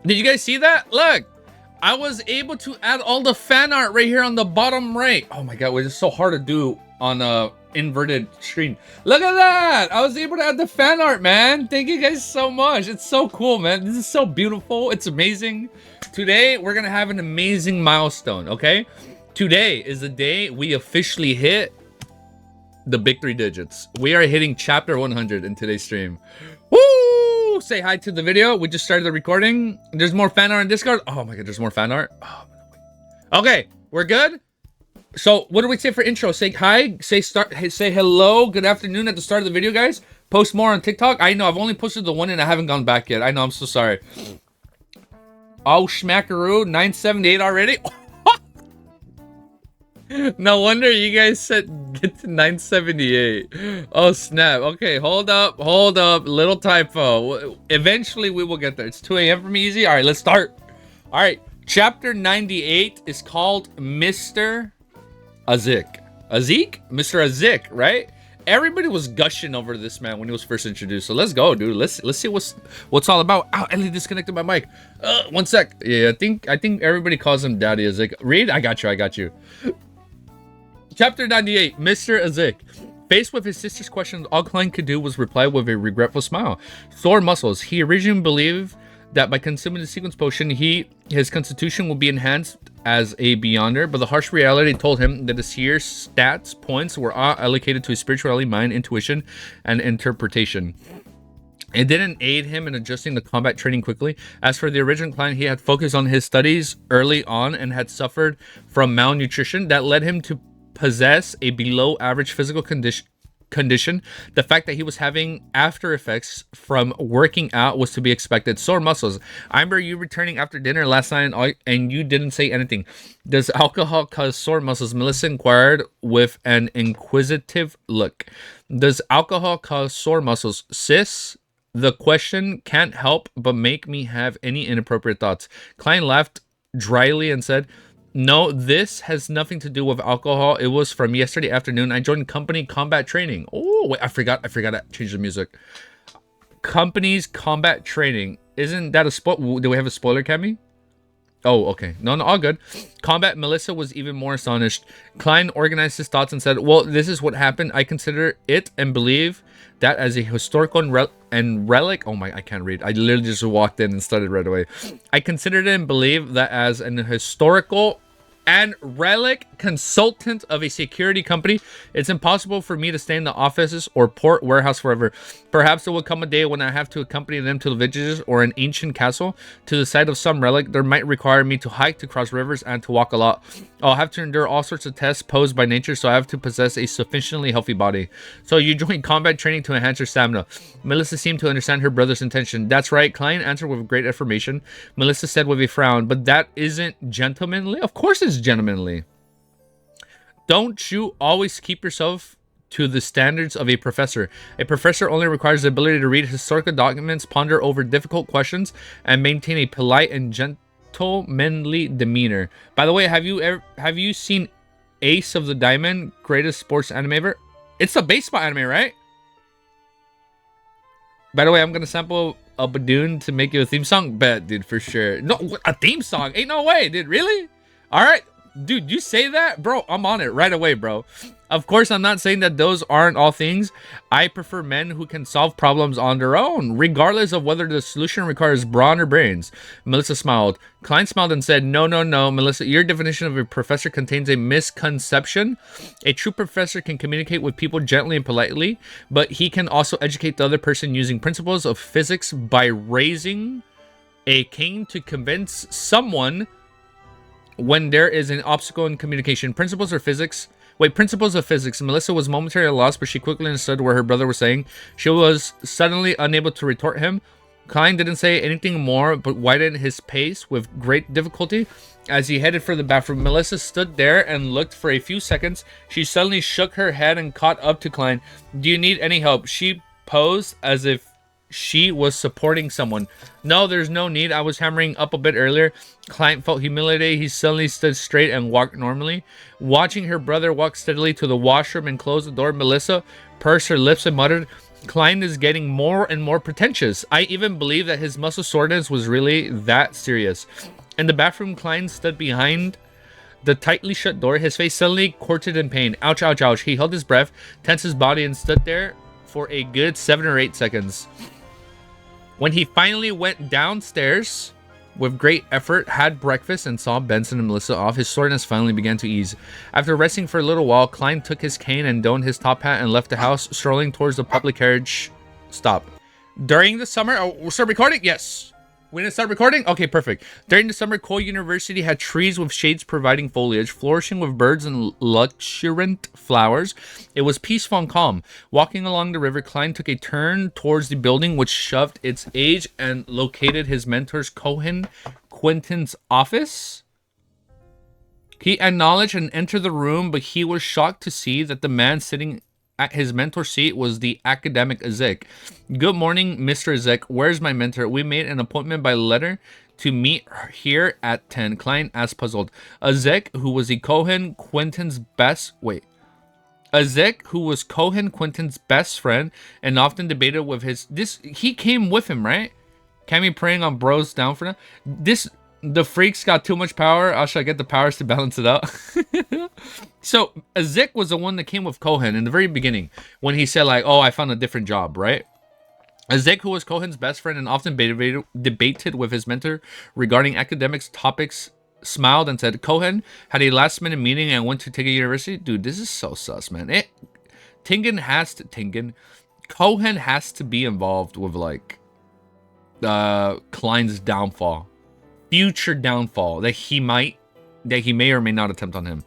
Did you guys see that? Look, I was able to add all the fan art right here on the bottom right. Oh my god, it's so hard to do on a inverted screen. Look at that! I was able to add the fan art, man. Thank you guys so much. It's so cool, man. This is so beautiful. It's amazing. Today, we're gonna have an amazing milestone, okay? Today is the day we officially hit the big 3 digits. We are hitting chapter 100 in today's stream. Woo! Say hi to the video. We just started the recording. There's more fan art on Discord. Oh my god, there's more fan art. Oh, okay, we're good. So what do we say for intro? Say hi, say hello, good afternoon at the start of the video, guys. Post more on TikTok. I know I've only posted the one and I haven't gone back yet. I know, I'm so sorry. Oh, schmackaroo, 978 already. No wonder you guys said get to 978. Oh snap. Okay, hold up, little typo. Eventually we will get there. It's 2 a.m. for me, easy. All right, let's start. All right, chapter 98 is called Mr. Azik. Azik? Mr. Azik, right? Everybody was gushing over this man when he was first introduced. So let's go, dude. Let's see what's all about. Ow, Ellie disconnected my mic. 1 sec. Yeah, I think everybody calls him Daddy Azik. Read, I got you. Chapter 98, Mr. Azik. Faced with his sister's questions, all Klein could do was reply with a regretful smile. Sore muscles. He originally believed that by consuming the sequence potion, his constitution would be enhanced as a Beyonder, but the harsh reality told him that his year's stats points were all allocated to his spirituality, mind, intuition, and interpretation. It didn't aid him in adjusting the combat training quickly. As for the original client, he had focused on his studies early on and had suffered from malnutrition that led him to possess a below average physical condition. The fact that he was having after effects from working out was to be expected. Sore muscles. I remember you returning after dinner last night and you didn't say anything. Does alcohol cause sore muscles? Melissa inquired with an inquisitive look. Does alcohol cause sore muscles? Sis, the question can't help but make me have any inappropriate thoughts. Klein laughed dryly and said, no, this has nothing to do with alcohol. It was from yesterday afternoon. I joined company combat training. Oh, wait, I forgot to change the music. Company's combat training. Isn't that a spoil? Do we have a spoiler, Cammy? Oh, okay. No, all good. Combat. Melissa was even more astonished. Klein organized his thoughts and said, well, this is what happened. I consider it and believe that as a historical and relic. Oh my, I can't read. I literally just walked in and started right away. I considered it and believe that as an historical and relic consultant of a security company, it's impossible for me to stay in the offices or port warehouse forever. Perhaps there will come a day when I have to accompany them to the villages or an ancient castle to the site of some relic. There might require me to hike, to cross rivers, and to walk a lot. I'll have to endure all sorts of tests posed by nature, so I have to possess a sufficiently healthy body. So you join combat training to enhance your stamina. Melissa seemed to understand her brother's intention. That's right, Klein answered with great affirmation. Melissa said with a frown, but that isn't gentlemanly? Of course it's gentlemanly. Don't you always keep yourself to the standards of a professor? A professor only requires the ability to read historical documents, ponder over difficult questions, and maintain a polite and gentlemanly demeanor. By the way, have you seen Ace of the Diamond, greatest sports anime ever? It's a baseball anime, right? By the way, I'm gonna sample a Badoon to make you a theme song. Bet, dude, for sure. No, a theme song? Ain't no way, dude. Really? All right. Dude, you say that, bro, I'm on it right away, bro. Of course, I'm not saying that those aren't all things. I prefer men who can solve problems on their own, regardless of whether the solution requires brawn or brains. Melissa smiled. Klein smiled and said, no, Melissa, your definition of a professor contains a misconception. A true professor can communicate with people gently and politely, but he can also educate the other person using principles of physics by raising a cane to convince someone when there is an obstacle in communication. Principles of physics. Melissa was momentarily lost, but she quickly understood what her brother was saying. She was suddenly unable to retort him. Klein didn't say anything more, but widened his pace with great difficulty as he headed for the bathroom. Melissa stood there and looked for a few seconds. She suddenly shook her head and caught up to Klein. Do you need any help? She posed as if she was supporting someone. No, there's no need. I was hammering up a bit earlier. Client felt humiliated. He suddenly stood straight and walked normally. Watching her brother walk steadily to the washroom and close the door, Melissa pursed her lips and muttered, Klein is getting more and more pretentious. I even believe that his muscle soreness was really that serious. In the bathroom, Klein stood behind the tightly shut door, his face suddenly contorted in pain. Ouch, ouch, ouch. He held his breath, tensed his body, and stood there for a good 7 or 8 seconds. When he finally went downstairs, with great effort, had breakfast, and saw Benson and Melissa off, his soreness finally began to ease. After resting for a little while, Klein took his cane and donned his top hat and left the house, strolling towards the public carriage stop. During the summer... Oh, we'll start recording? Yes. We didn't start recording? Okay, perfect. During the summer, Cole University had trees with shades providing foliage, flourishing with birds and luxuriant flowers. It was peaceful and calm. Walking along the river, Klein took a turn towards the building, which shoved its age and located his mentor's Cohen Quentin's office. He acknowledged and entered the room, but he was shocked to see that the man sitting at his mentor's seat was the academic Azik. Good morning, Mr. Azik. Where's my mentor? We made an appointment by letter to meet here at 10. Klein asked, puzzled. Azik, who was Cohen Quentin's best... Azik, who was Cohen Quentin's best friend and often debated with his... He came with him, right? Can't be preying on bros down for now. The freaks got too much power. How should I get the powers to balance it out? So, Azik was the one that came with Cohen in the very beginning. When he said, like, oh, I found a different job, right? Azik, who was Cohen's best friend and often debated with his mentor regarding academics topics, smiled and said, Cohen had a last-minute meeting and went to take a university. Dude, this is so sus, man. Cohen has to be involved with, like, Klein's downfall. Future downfall that he may or may not attempt on him,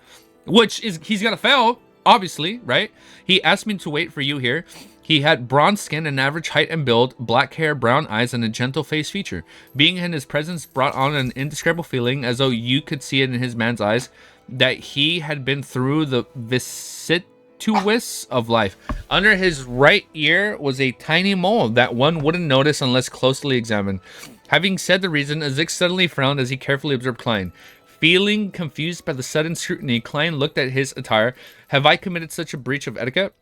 which is he's gonna fail, obviously, right? He asked me to wait for you here. He had bronze skin, an average height and build, black hair, brown eyes, and a gentle face feature. Being in his presence brought on an indescribable feeling, as though you could see it in his man's eyes, that he had been through the vicissitudes of life. Under his right ear was a tiny mole that one wouldn't notice unless closely examined. Having said the reason, Azik suddenly frowned as he carefully observed Klein. Feeling confused by the sudden scrutiny, Klein looked at his attire. Have I committed such a breach of etiquette?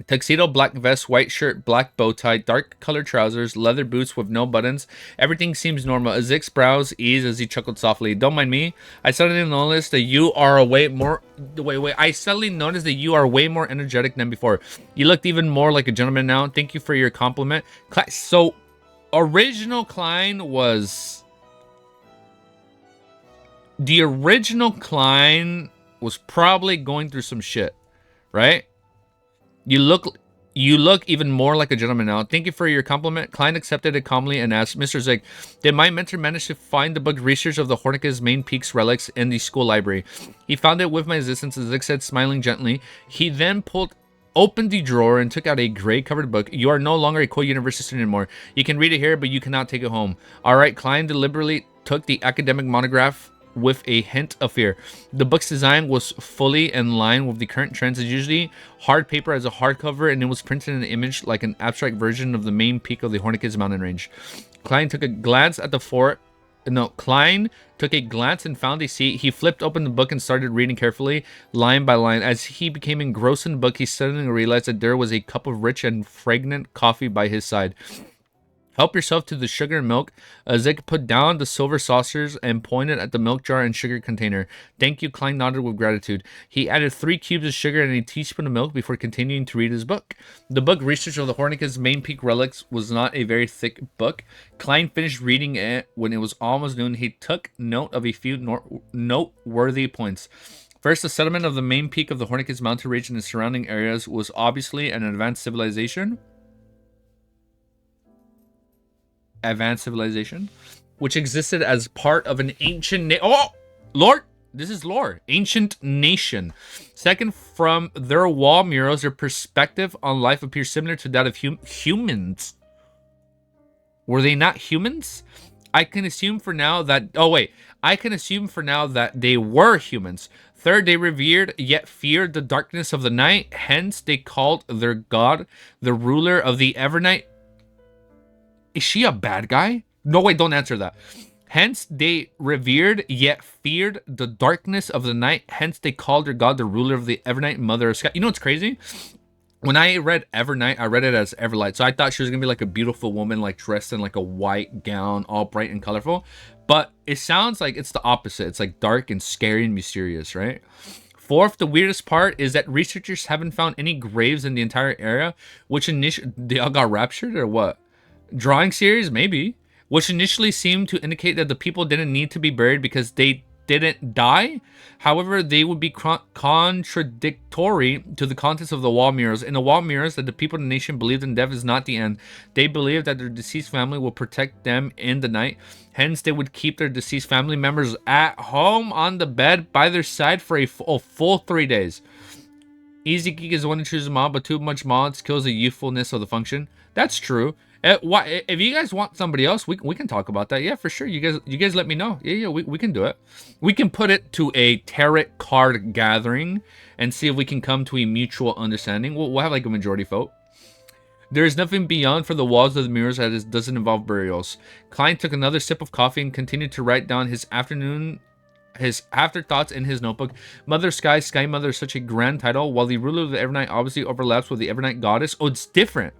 Tuxedo, black vest, white shirt, black bow tie, dark colored trousers, leather boots with no buttons. Everything seems normal. Azik's brows eased as he chuckled softly. Don't mind me. I suddenly noticed that you are way more... I suddenly noticed that you are way more energetic than before. You looked even more like a gentleman now. Thank you for your compliment. So... original Klein was... The original Klein was probably going through some shit, right? You look even more like a gentleman now. Thank you for your compliment. Klein accepted it calmly and asked, Mr. Zig, did my mentor manage to find the book Research of the Hornicus Main Peaks Relics in the school library? He found it with my assistance, as Zig said, smiling gently. He then opened the drawer and took out a gray-covered book. You are no longer a Cole University student anymore. You can read it here, but you cannot take it home. All right, Klein deliberately took the academic monograph with a hint of fear. The book's design was fully in line with the current trends. It's usually hard paper as a hardcover, and it was printed in an image like an abstract version of the main peak of the Hornicus mountain range. Klein took a glance and found a seat. He flipped open the book and started reading carefully, line by line. As he became engrossed in the book, he suddenly realized that there was a cup of rich and fragrant coffee by his side. Help yourself to the sugar and milk. Azik put down the silver saucers and pointed at the milk jar and sugar container. Thank you, Klein nodded with gratitude. He added 3 cubes of sugar and a teaspoon of milk before continuing to read his book. The book, Research of the Hornicus Main Peak Relics, was not a very thick book. Klein finished reading it when it was almost noon. He took note of a few noteworthy points. First, the settlement of the main peak of the Hornicus mountain range and the surrounding areas was obviously an advanced civilization, which existed as part of an ancient ancient nation. Second, from their wall murals, their perspective on life appears similar to that of humans. Were they not humans? I can assume for now that they were humans. Third, they revered yet feared the darkness of the night. Hence, they called their god the ruler of the Evernight. Is she a bad guy? No, wait, don't answer that. Hence, they revered yet feared the darkness of the night. Hence, they called their god the ruler of the Evernight, mother of sky. You know what's crazy? When I read Evernight, I read it as Everlight. So I thought she was gonna be like a beautiful woman, like dressed in like a white gown, all bright and colorful. But it sounds like it's the opposite. It's like dark and scary and mysterious, right? Fourth, the weirdest part is that researchers haven't found any graves in the entire area, which initially they all got raptured or what? Drawing series, maybe, which initially seemed to indicate that the people didn't need to be buried because they didn't die. However, they would be contradictory to the contents of the wall mirrors. In the wall mirrors, that the people of the nation believed in death is not the end. They believed that their deceased family will protect them in the night. Hence, they would keep their deceased family members at home on the bed by their side for a full 3 days. Easy Geek is the one who chooses mod, but too much mods kills the youthfulness of the function. That's true. If you guys want somebody else, we can talk about that. Yeah, for sure. You guys let me know. Yeah, we can do it. We can put it to a tarot card gathering and see if we can come to a mutual understanding. We'll have like a majority vote. There is nothing beyond for the walls of the mirrors that doesn't involve burials. Klein took another sip of coffee and continued to write down his afterthoughts in his notebook. Mother Sky, Sky Mother is such a grand title, while the ruler of the Evernight obviously overlaps with the Evernight goddess. Oh, it's different.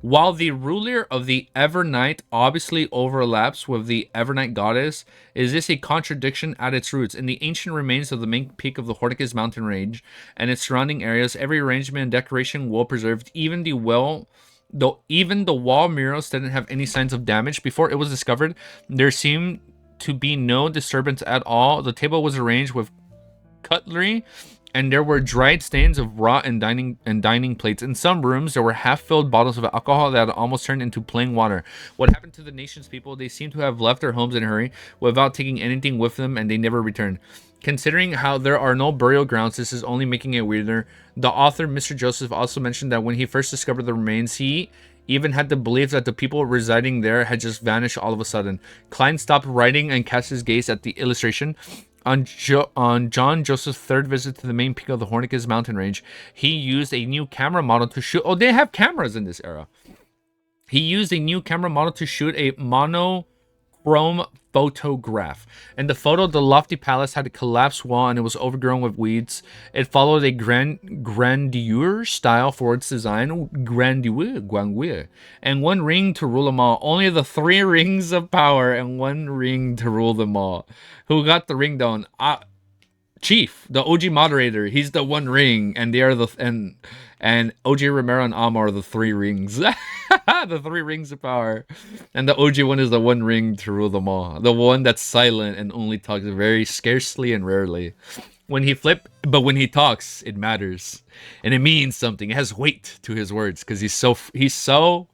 While the ruler of the Evernight obviously overlaps with the Evernight goddess, is this a contradiction at its roots? In the ancient remains of the main peak of the Horticus mountain range and its surrounding areas, every arrangement and decoration well preserved. Even the wall mirrors didn't have any signs of damage. Before it was discovered, there seemed to be no disturbance at all. The table was arranged with cutlery, and there were dried stains of raw and dining plates. In some rooms, there were half-filled bottles of alcohol that had almost turned into plain water. What happened to the nation's people? They seem to have left their homes in a hurry without taking anything with them, and they never returned. Considering how there are no burial grounds, this is only making it weirder. The author, Mr. Joseph, also mentioned that when he first discovered the remains, he even had the belief that the people residing there had just vanished all of a sudden. Klein stopped writing and cast his gaze at the illustration. On John Joseph's third visit to the main peak of the Hornicus mountain range, he used a new camera model to shoot... Oh, they have cameras in this era. He used a new camera model to shoot a monochrome photograph. In the photo, the lofty palace had a collapsed wall and it was overgrown with weeds. It followed a grandeur style for its design. Grandeur. And one ring to rule them all. Only the 3 rings of power and 1 ring to rule them all. Who got the ring down? Chief, the OG moderator. He's the 1 ring, and they are the and OG Romero and Amma are the 3 rings. The 3 rings of power, and the OG one is the 1 ring to rule them all. The one that's silent and only talks very scarcely and rarely. When he talks, it matters, and it means something. It has weight to his words because he's so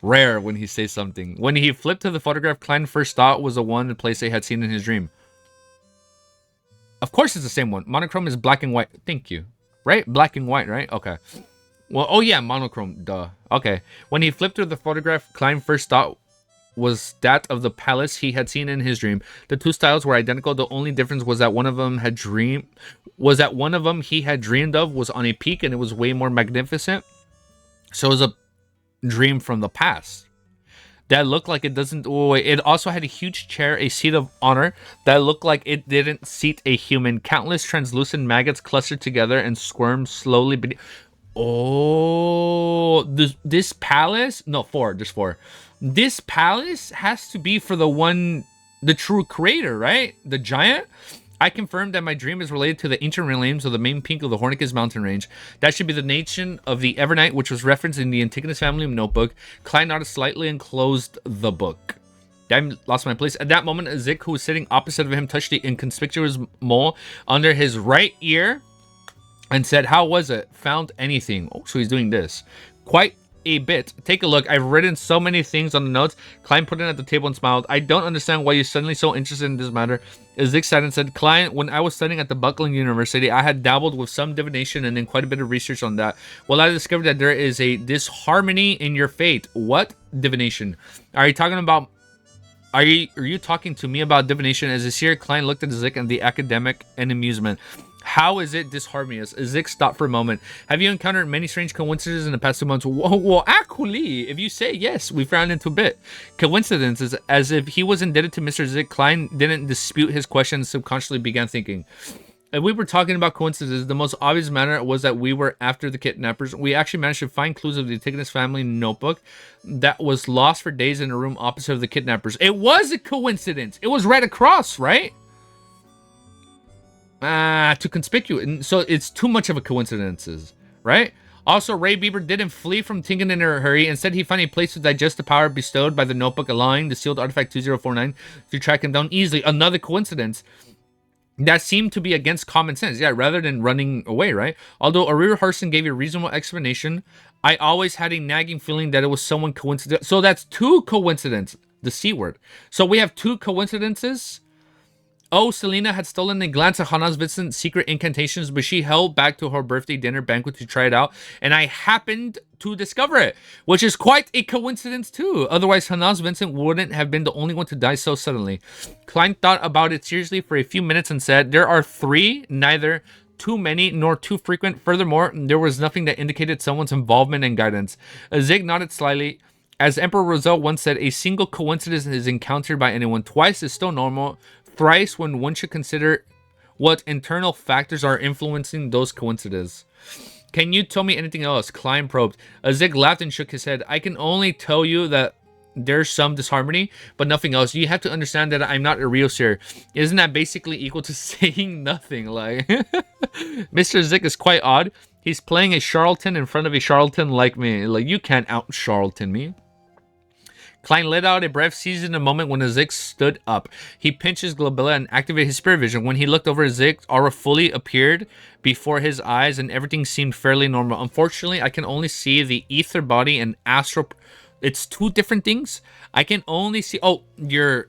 rare when he says something. When he flipped to the photograph, Klein's first thought was the one in place they had seen in his dream. Of course it's the same one. Monochrome is black and white. Thank you. Right? Black and white, right? Okay. Well, oh yeah, monochrome. Duh. Okay. When he flipped through the photograph, Klein's first thought was that of the palace he had seen in his dream. The 2 styles were identical. The only difference was that one of them he had dreamed of was on a peak and it was way more magnificent. So it was a dream from the past. That looked like it doesn't... Oh, wait. It also had a huge chair, a seat of honor, that looked like it didn't seat a human. Countless translucent maggots clustered together and squirmed slowly beneath... Oh... This palace... No, 4. There's 4. This palace has to be for the true creator, right? The giant? I confirmed that my dream is related to the ancient realms of the main peak of the Hornicus mountain range. That should be the nation of the Evernight, which was referenced in the Antigonus family notebook. Klein nodded slightly and closed the book. I lost my place. At that moment, Azik, who was sitting opposite of him, touched the inconspicuous mole under his right ear and said, "How was it? Found anything?" Oh, so he's doing this. Quite a bit. Take a look. I've written so many things on the notes. Klein put it at the table and smiled. "I don't understand why you're suddenly so interested in this matter." Azik sat and said, "Klein, when I was studying at the Buckling University, I had dabbled with some divination and then quite a bit of research on that. Well, I discovered that there is a disharmony in your fate." What divination? Are you talking about... Are you talking to me about divination? As this year, Klein looked at Azik and the academic in amusement. "How is it disharmonious?" Azik stopped for a moment. "Have you encountered many strange coincidences in the past 2 months?" Well, actually, if you say yes, we found into a bit. Coincidences, as if he was indebted to Mr. Azik. Klein didn't dispute his question and subconsciously began thinking. If we were talking about coincidences, the most obvious matter was that we were after the kidnappers. We actually managed to find clues of the Antigonus family notebook that was lost for days in a room opposite of the kidnappers. It was a coincidence. It was right across, right? Too conspicuous. And so it's too much of a coincidence, right? Also, Ray Bieber didn't flee from Tinkin in a hurry. Instead, he found a place to digest the power bestowed by the notebook, allowing the sealed artifact 2049 to track him down easily. Another coincidence that seemed to be against common sense, yeah, rather than running away, right? Although Arira Harson gave a reasonable explanation, I always had a nagging feeling that it was someone coincident. So that's two coincidences, the C word. So we have two coincidences. Oh, Selena had stolen a glance at Hana's Vincent's secret incantations, but she held back to her birthday dinner banquet to try it out, and I happened to discover it, which is quite a coincidence too. Otherwise, Hana's Vincent wouldn't have been the only one to die so suddenly. Klein thought about it seriously for a few minutes and said, there are three, neither too many nor too frequent. Furthermore, there was nothing that indicated someone's involvement and guidance. Zig nodded slightly. As Emperor Roselle once said, a single coincidence is encountered by anyone. Twice is still normal. Thrice when one should consider what internal factors are influencing those coincidences. Can you tell me anything else? Klein probed. Zig laughed and shook his head. I can only tell you that there's some disharmony, but nothing else. You have to understand that I'm not a real seer. Isn't that basically equal to saying nothing? Like, Mr. Zig is quite odd. He's playing a charlatan in front of a charlatan like me. Like, you can't out-charlatan me. Klein let out a breath, seizing a moment when Azik stood up. He pinched his glabella and activated his spirit vision. When he looked over Azik, aura fully appeared before his eyes, and everything seemed fairly normal. Unfortunately, I can only see the ether body and astral... It's two different things. I can only see... Oh, your,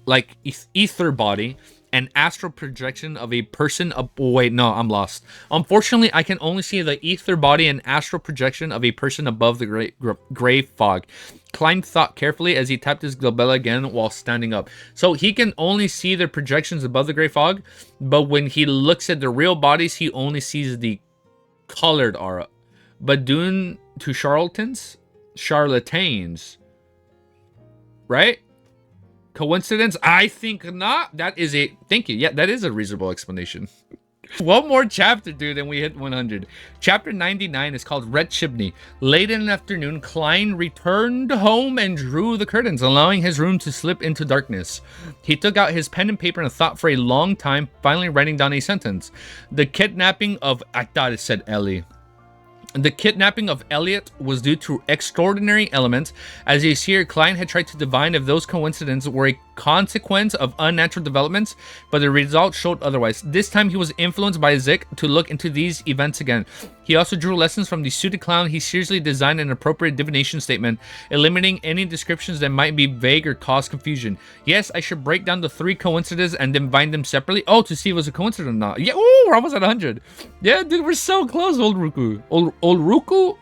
like, ether body and astral projection of a person... Oh, wait, no, I'm lost. Unfortunately, I can only see the ether body and astral projection of a person above the gray fog. Klein thought carefully as he tapped his glabella again while standing up. So he can only see the projections above the gray fog, but when he looks at the real bodies, he only sees the colored aura. But due to charlatans, right? Coincidence? I think not. That is a... Thank you. Yeah, that is a reasonable explanation. One more chapter, dude, and we hit 100. Chapter 99 is called Red Chimney. Late in the afternoon, Klein returned home and drew the curtains, allowing his room to slip into darkness. He took out his pen and paper and thought for a long time, finally writing down a sentence. The kidnapping of... I thought it said Ellie. The kidnapping of Elliot was due to extraordinary elements. As you see here, Klein had tried to divine if those coincidences were a consequence of unnatural developments, but the result showed otherwise. This time he was influenced by Zik to look into these events again. He also drew lessons from the suited clown. He seriously designed an appropriate divination statement, eliminating any descriptions that might be vague or cause confusion. Yes, I should break down the three coincidences and divine them separately. Oh, to see if it was a coincidence or not. Yeah, ooh, we're almost at 100. Yeah, dude, we're so close, Old Ruku. Ulriku.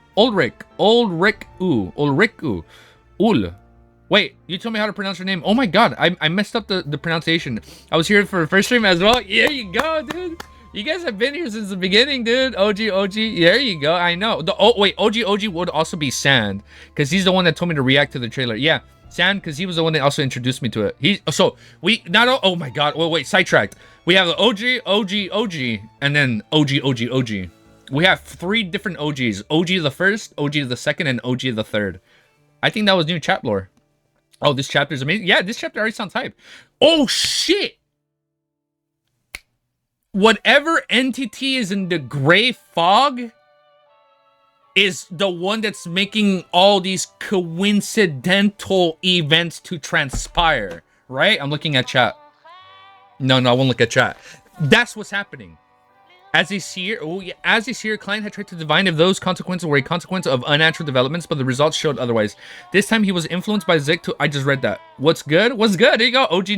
Ul. Wait, you told me how to pronounce your name. Oh my god, I messed up the pronunciation. I was here for the first stream as well. There you go, dude. You guys have been here since the beginning, dude. OG. There you go. I know. OG would also be Sand, because he's the one that told me to react to the trailer. Yeah, Sand, because he was the one that also introduced me to it. Oh my god. Wait, sidetracked. We have the OG, and then OG. We have three different OGs. OG the first, OG the second, and OG the third. I think that was new chat lore. Oh, this chapter is amazing. Yeah, this chapter already sounds hype. Oh, shit. Whatever entity is in the gray fog is the one that's making all these coincidental events to transpire, right? I'm looking at chat. No, I won't look at chat. That's what's happening. As a seer, Klein had tried to divine if those consequences were a consequence of unnatural developments, but the results showed otherwise. This time he was influenced by Zik to... I just read that. What's good? What's good? There you go. OG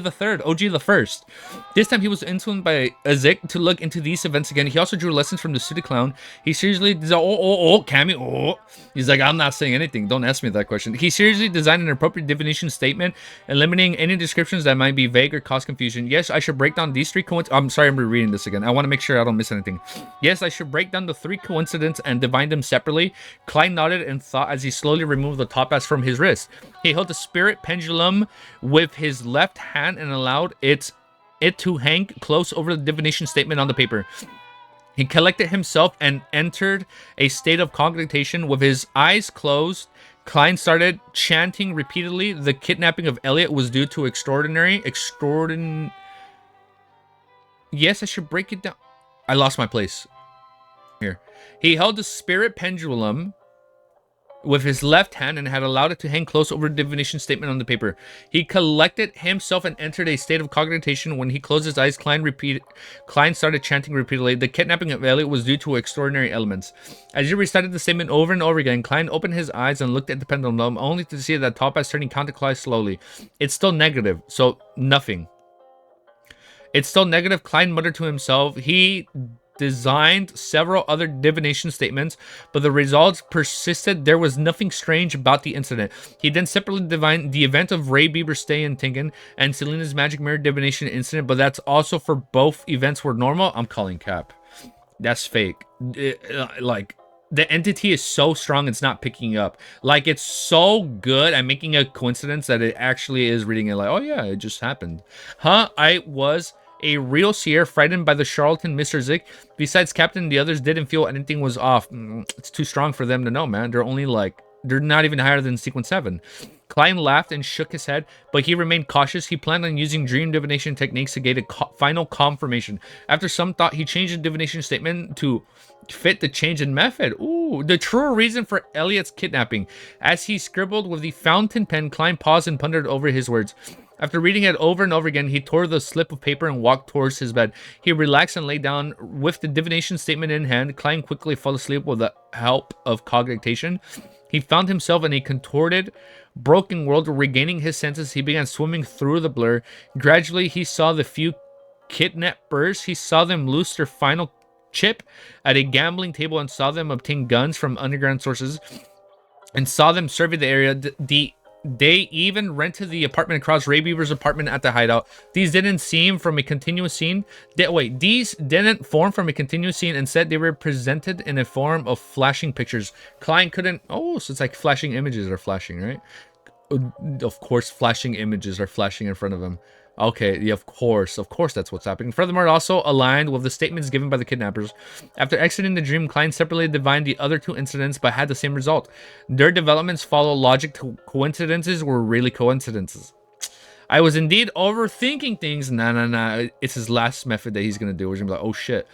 the third. OG the first. This time he was influenced by Zik to look into these events again. He also drew lessons from the suited clown. He seriously... Cammy. He's like, I'm not saying anything. Don't ask me that question. He seriously designed an appropriate divination statement, eliminating any descriptions that might be vague or cause confusion. Yes, I should break down these three coincidences. I'm sorry, I'm rereading this again. I want to make sure I don't miss anything. Yes, I should break down the three coincidences and divine them separately. Klein nodded and thought as he slowly removed the topaz from his wrist. He held the spirit pendulum with his left hand and allowed its it to hang close over the divination statement on the paper. He collected himself and entered a state of cognition with his eyes closed. Klein started chanting repeatedly. The kidnapping of Elliot was due to Yes, I should break it down. I lost my place. Here. He held the spirit pendulum with his left hand and had allowed it to hang close over the divination statement on the paper. He collected himself and entered a state of cognition. When he closed his eyes, Klein started chanting repeatedly. The kidnapping of Elliot was due to extraordinary elements. As he recited the statement over and over again, Klein opened his eyes and looked at the pendulum, only to see that top is turning counterclockwise slowly. It's still negative, so nothing. It's still negative, Klein muttered to himself. He designed several other divination statements, but the results persisted. There was nothing strange about the incident. He then separately divined the event of Ray Bieber's stay in Tingen and Selena's magic mirror divination incident, but that's also for both events were normal. I'm calling cap. That's fake. Like, the entity is so strong, it's not picking up. Like, it's so good at making a coincidence that it actually is reading it like, oh yeah, it just happened. Huh? I was a real seer, frightened by the charlatan Mr. Zik. Besides Captain, the others didn't feel anything was off. It's too strong for them to know, man. They're not even higher than sequence 7. Klein laughed and shook his head, but he remained cautious. He planned on using dream divination techniques to gain a final confirmation. After some thought, he changed the divination statement to fit the change in method. Ooh, the true reason for Elliot's kidnapping. As he scribbled with the fountain pen, Klein paused and pondered over his words. After reading it over and over again, he tore the slip of paper and walked towards his bed. He relaxed and lay down with the divination statement in hand. Klein quickly fell asleep with the help of cognition. He found himself in a contorted, broken world. Regaining his senses, he began swimming through the blur. Gradually, he saw the few kidnappers. He saw them loose their final chip at a gambling table and saw them obtain guns from underground sources and saw them survey the area. They even rented the apartment across Ray Beaver's apartment at the hideout. These didn't seem from a continuous scene. These didn't form from a continuous scene. Instead, they were presented in a form of flashing pictures. Klein couldn't... Oh, so it's like flashing images are flashing, right? Of course, flashing images are flashing in front of him. Okay, yeah, of course that's what's happening. Furthermore, it also aligned with the statements given by the kidnappers. After exiting the dream, Klein separately divined the other two incidents, but had the same result. Their developments follow logic to coincidences were really coincidences. I was indeed overthinking things. Nah. It's his last method that he's gonna do. We're gonna be like, oh shit.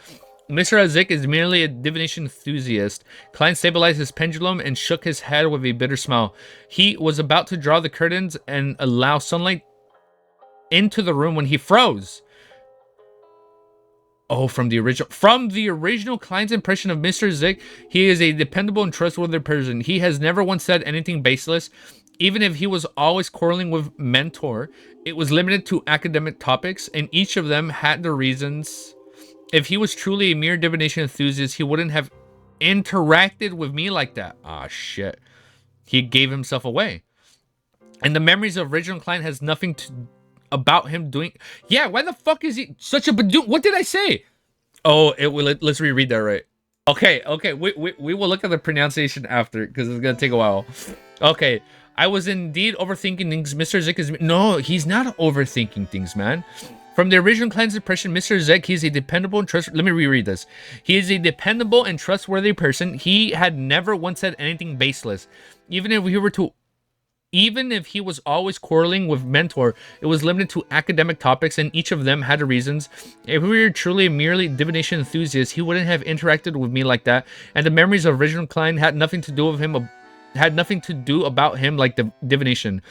Mr. Azik is merely a divination enthusiast. Klein stabilized his pendulum and shook his head with a bitter smile. He was about to draw the curtains and allow sunlight into the room when he froze. Oh, from the original Klein's impression of Mr. Zik, he is a dependable and trustworthy person. He has never once said anything baseless. Even if he was always quarreling with Mentor, it was limited to academic topics, and each of them had their reasons. If he was truly a mere divination enthusiast, he wouldn't have interacted with me like that. Ah, shit. He gave himself away. And the memories of original Klein has nothing to about him doing... Yeah, why the fuck is he such a badoon? What did I say? Oh, let's reread that right. Okay, we will look at the pronunciation after, because it's gonna take a while. Okay, I was indeed overthinking things. Mr. Zik is... No, he's not overthinking things, man. From the original Klein's impression, Mr. Zik, he's a dependable and trustworthy... Let me reread this. He is a dependable and trustworthy person. He had never once said anything baseless. Even if he was always quarreling with Mentor, it was limited to academic topics, and each of them had reasons. If we were truly merely divination enthusiasts, he wouldn't have interacted with me like that, and the memories of original Klein had nothing to do with him, had nothing to do about him like the divination.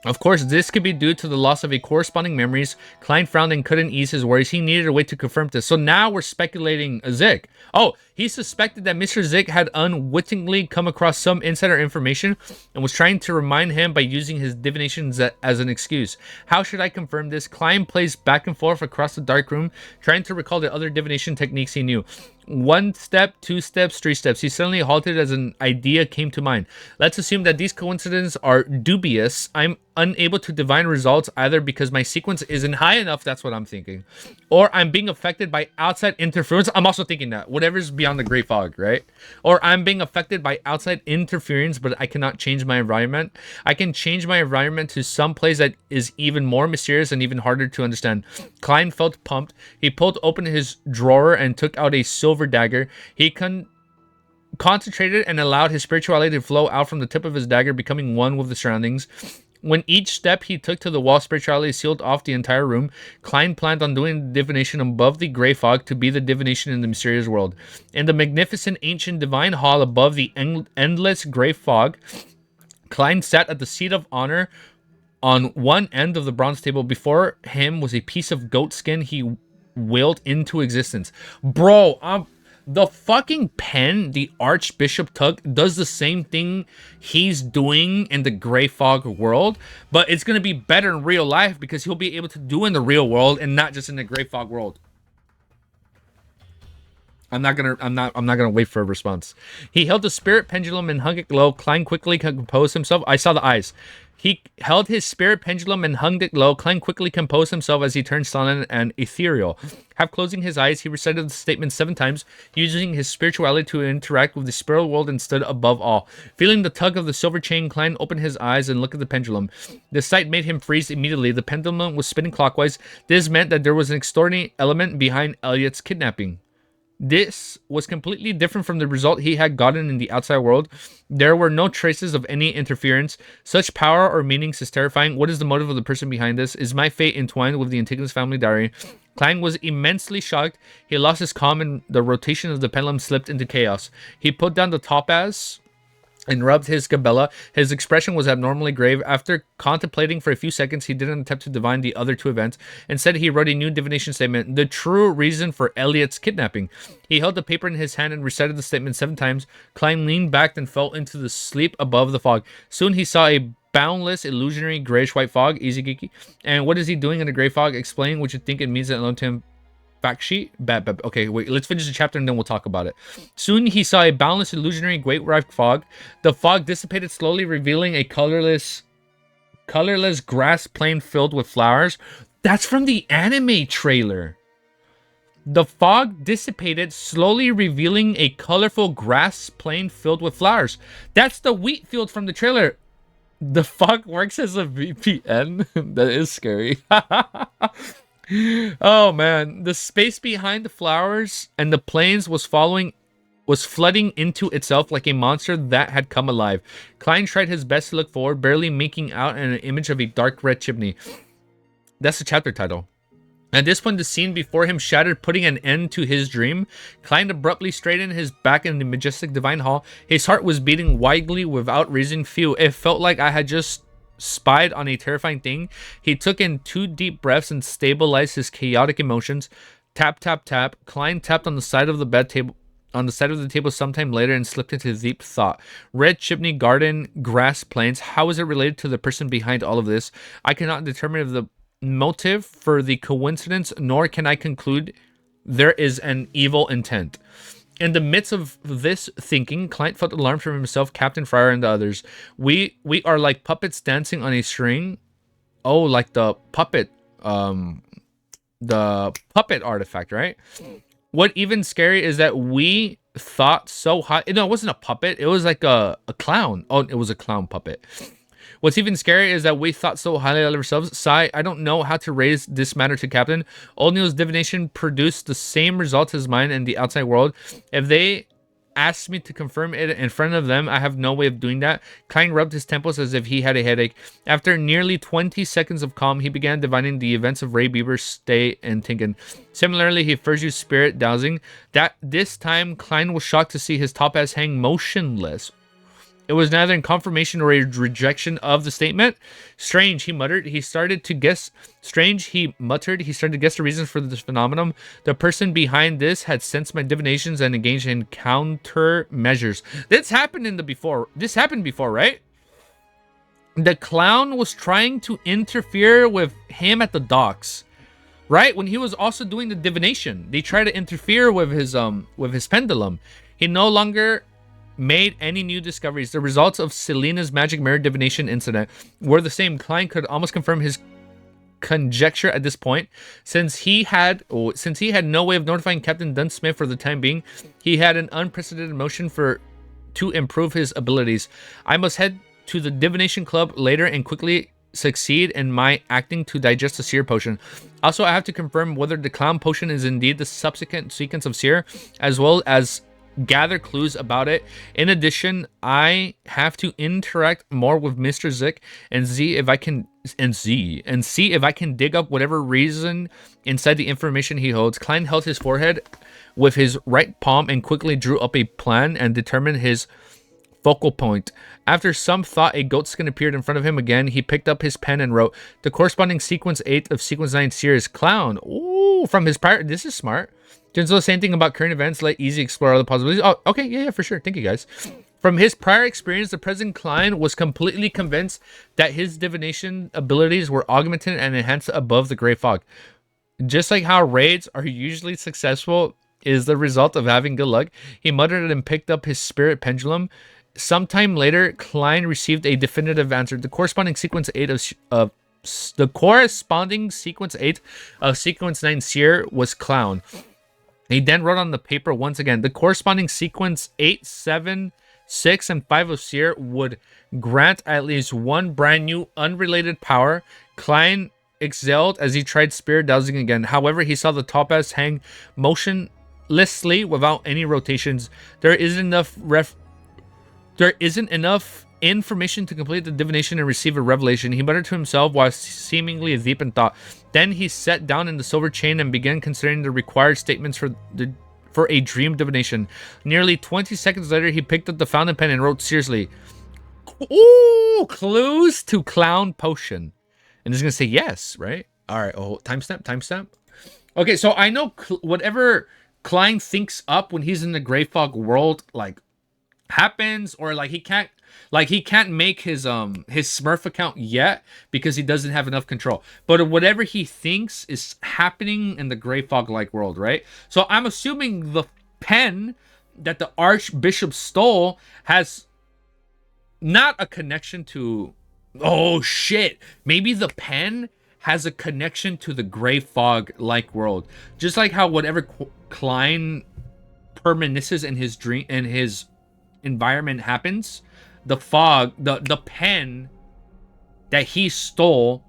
Of course, this could be due to the loss of a corresponding memories. Klein frowned and couldn't ease his worries. He needed a way to confirm this. So now we're speculating Zik. Oh, he suspected that Mr. Zik had unwittingly come across some insider information and was trying to remind him by using his divinations as an excuse. How should I confirm this? Klein placed back and forth across the dark room, trying to recall the other divination techniques he knew. 1 step, 2 steps, 3 steps. He suddenly halted as an idea came to mind. Let's assume that these coincidences are dubious. I'm unable to divine results either because my sequence isn't high enough, that's what I'm thinking, or I'm being affected by outside interference. I'm also thinking that whatever's beyond beyond the gray fog, right? Or I'm being affected by outside interference, but I cannot change my environment. I can change my environment to some place that is even more mysterious and even harder to understand. Klein felt pumped. He pulled open his drawer and took out a silver dagger. He concentrated and allowed his spirituality to flow out from the tip of his dagger, becoming one with the surroundings. When each step he took to the wall, spirituality sealed off the entire room. Klein planned on doing divination above the gray fog to be the divination in the mysterious world. In the magnificent ancient divine hall above the endless gray fog, Klein sat at the seat of honor on one end of the bronze table. Before him was a piece of goat skin he willed into existence. Bro, the fucking pen the Archbishop took does the same thing he's doing in the gray fog world, but it's gonna be better in real life because he'll be able to do in the real world and not just in the gray fog world. I'm not gonna wait for a response. He held the spirit pendulum and hung it low. Klein quickly composed himself. I saw the eyes. He held his spirit pendulum and hung it low. Klein quickly composed himself as he turned silent and ethereal. Half closing his eyes, he recited the statement 7 times, using his spirituality to interact with the spirit world and stood above all. Feeling the tug of the silver chain, Klein opened his eyes and looked at the pendulum. The sight made him freeze immediately. The pendulum was spinning clockwise. This meant that there was an extraordinary element behind Elliot's kidnapping. This was completely different from the result he had gotten in the outside world. There were no traces of any interference. Such power or meanings is terrifying. What is the motive of the person behind this? Is my fate entwined with the Antigonus family diary? Klein was immensely shocked. He lost his calm and the rotation of the pendulum slipped into chaos. He put down the topaz and rubbed his gabella. His expression was abnormally grave. After contemplating for a few seconds, he didn't attempt to divine the other two events. Instead, he wrote a new divination statement, the true reason for Elliot's kidnapping. He held the paper in his hand and recited the statement 7 times. Klein leaned back and fell into the sleep above the fog. Soon he saw a boundless, illusionary, grayish-white fog. Easy, geeky. And what is he doing in the gray fog? Explain what you think it means that alone to him. Fact sheet? Bad. Okay, wait, let's finish the chapter and then we'll talk about it. Soon he saw a boundless, illusionary, great-white fog. The fog dissipated slowly, revealing a colorless grass plain filled with flowers. That's from the anime trailer. The fog dissipated, slowly revealing a colorful grass plain filled with flowers. That's the wheat field from the trailer. The fog works as a VPN. That is scary. Oh man, the space behind the flowers and the plains was flooding into itself like a monster that had come alive. Klein tried his best to look forward, barely making out an image of a dark red chimney. That's the chapter title. At this point, the scene before him shattered, putting an end to his dream. Klein abruptly straightened his back in the majestic divine hall. His heart was beating wildly without reason. Phew, it felt like I had just spied on a terrifying thing. He took in 2 deep breaths and stabilized his chaotic emotions. Tap, tap, tap. Klein tapped on the side of the table sometime later and slipped into deep thought. Red chimney, garden, grass, plains. How is it related to the person behind all of this? I cannot determine if the motive for the coincidence, nor can I conclude there is an evil intent. In the midst of this thinking, Klein felt alarmed from himself, Captain Friar, and the others. We are like puppets dancing on a string. Oh, like the puppet artifact, right? What even scary is that we thought so high. No, it wasn't a puppet. It was like a clown. Oh, it was a clown puppet. What's even scarier is that we thought so highly of ourselves. Sigh, I don't know how to raise this matter to Captain. O'Neill's divination produced the same results as mine in the outside world. If they asked me to confirm it in front of them, I have no way of doing that. Klein rubbed his temples as if he had a headache. After nearly 20 seconds of calm, he began divining the events of Ray Bieber's stay in Tinkin. Similarly, he first used spirit dowsing. This time, Klein was shocked to see his topaz hang motionless. It was neither in confirmation or a rejection of the statement. Strange, he muttered. He started to guess the reasons for this phenomenon. The person behind this had sensed my divinations and engaged in countermeasures. This happened before, right? The clown was trying to interfere with him at the docks, right? When he was also doing the divination, they tried to interfere with his pendulum. He no longer made any new discoveries. The results of Selena's magic mirror divination incident were the same. Klein could almost confirm his conjecture at this point, since he had no way of notifying Captain Dunsmith for the time being. He had an unprecedented motion to improve his abilities. I must head to the divination club later and quickly succeed in my acting to digest the seer potion. Also, I have to confirm whether the clown potion is indeed the subsequent sequence of seer, as well as gather clues about it. In addition, I have to interact more with Mr. Zik and see if I can dig up whatever reason inside the information he holds. Klein held his forehead with his right palm and quickly drew up a plan and determined his focal point. After some thought, a goat skin appeared in front of him again. He picked up his pen and wrote the corresponding sequence 8 of sequence 9 seer is clown. Ooh, from his prior. This is smart. Didn't know the same thing about current events. Let Easy explore other possibilities. Oh, okay, yeah, for sure. Thank you, guys. From his prior experience, the President Klein was completely convinced that his divination abilities were augmented and enhanced above the gray fog. Just like how raids are usually successful is the result of having good luck, he muttered and picked up his spirit pendulum. Sometime later, Klein received a definitive answer. The corresponding sequence 8 of sequence 9 seer was clown. He then wrote on the paper once again, the corresponding sequence 8, 7, 6, and 5 of seer would grant at least one brand new unrelated power. Klein exhaled as he tried spirit dowsing again. However, he saw the topaz hang motionlessly without any rotations. There isn't enough information to complete the divination and receive a revelation, he muttered to himself while seemingly deep in thought. Then he sat down in the silver chain and began considering the required statements for a dream divination. Nearly 20 seconds later, he picked up the fountain pen and wrote seriously, ooh, clues to clown potion. And it's going to say yes, right? All right. Oh, timestamp. Okay, so I know whatever Klein thinks up when he's in the Grey Fog world, like, happens, or like he can't make his Smurf account yet because he doesn't have enough control. But whatever he thinks is happening in the Grey Fog like world, right? So I'm assuming the pen that the Archbishop stole has not a connection to, oh shit, maybe the pen has a connection to the Grey Fog like world, just like how whatever Klein permanesces in his dream and his environment happens. The fog, the pen that he stole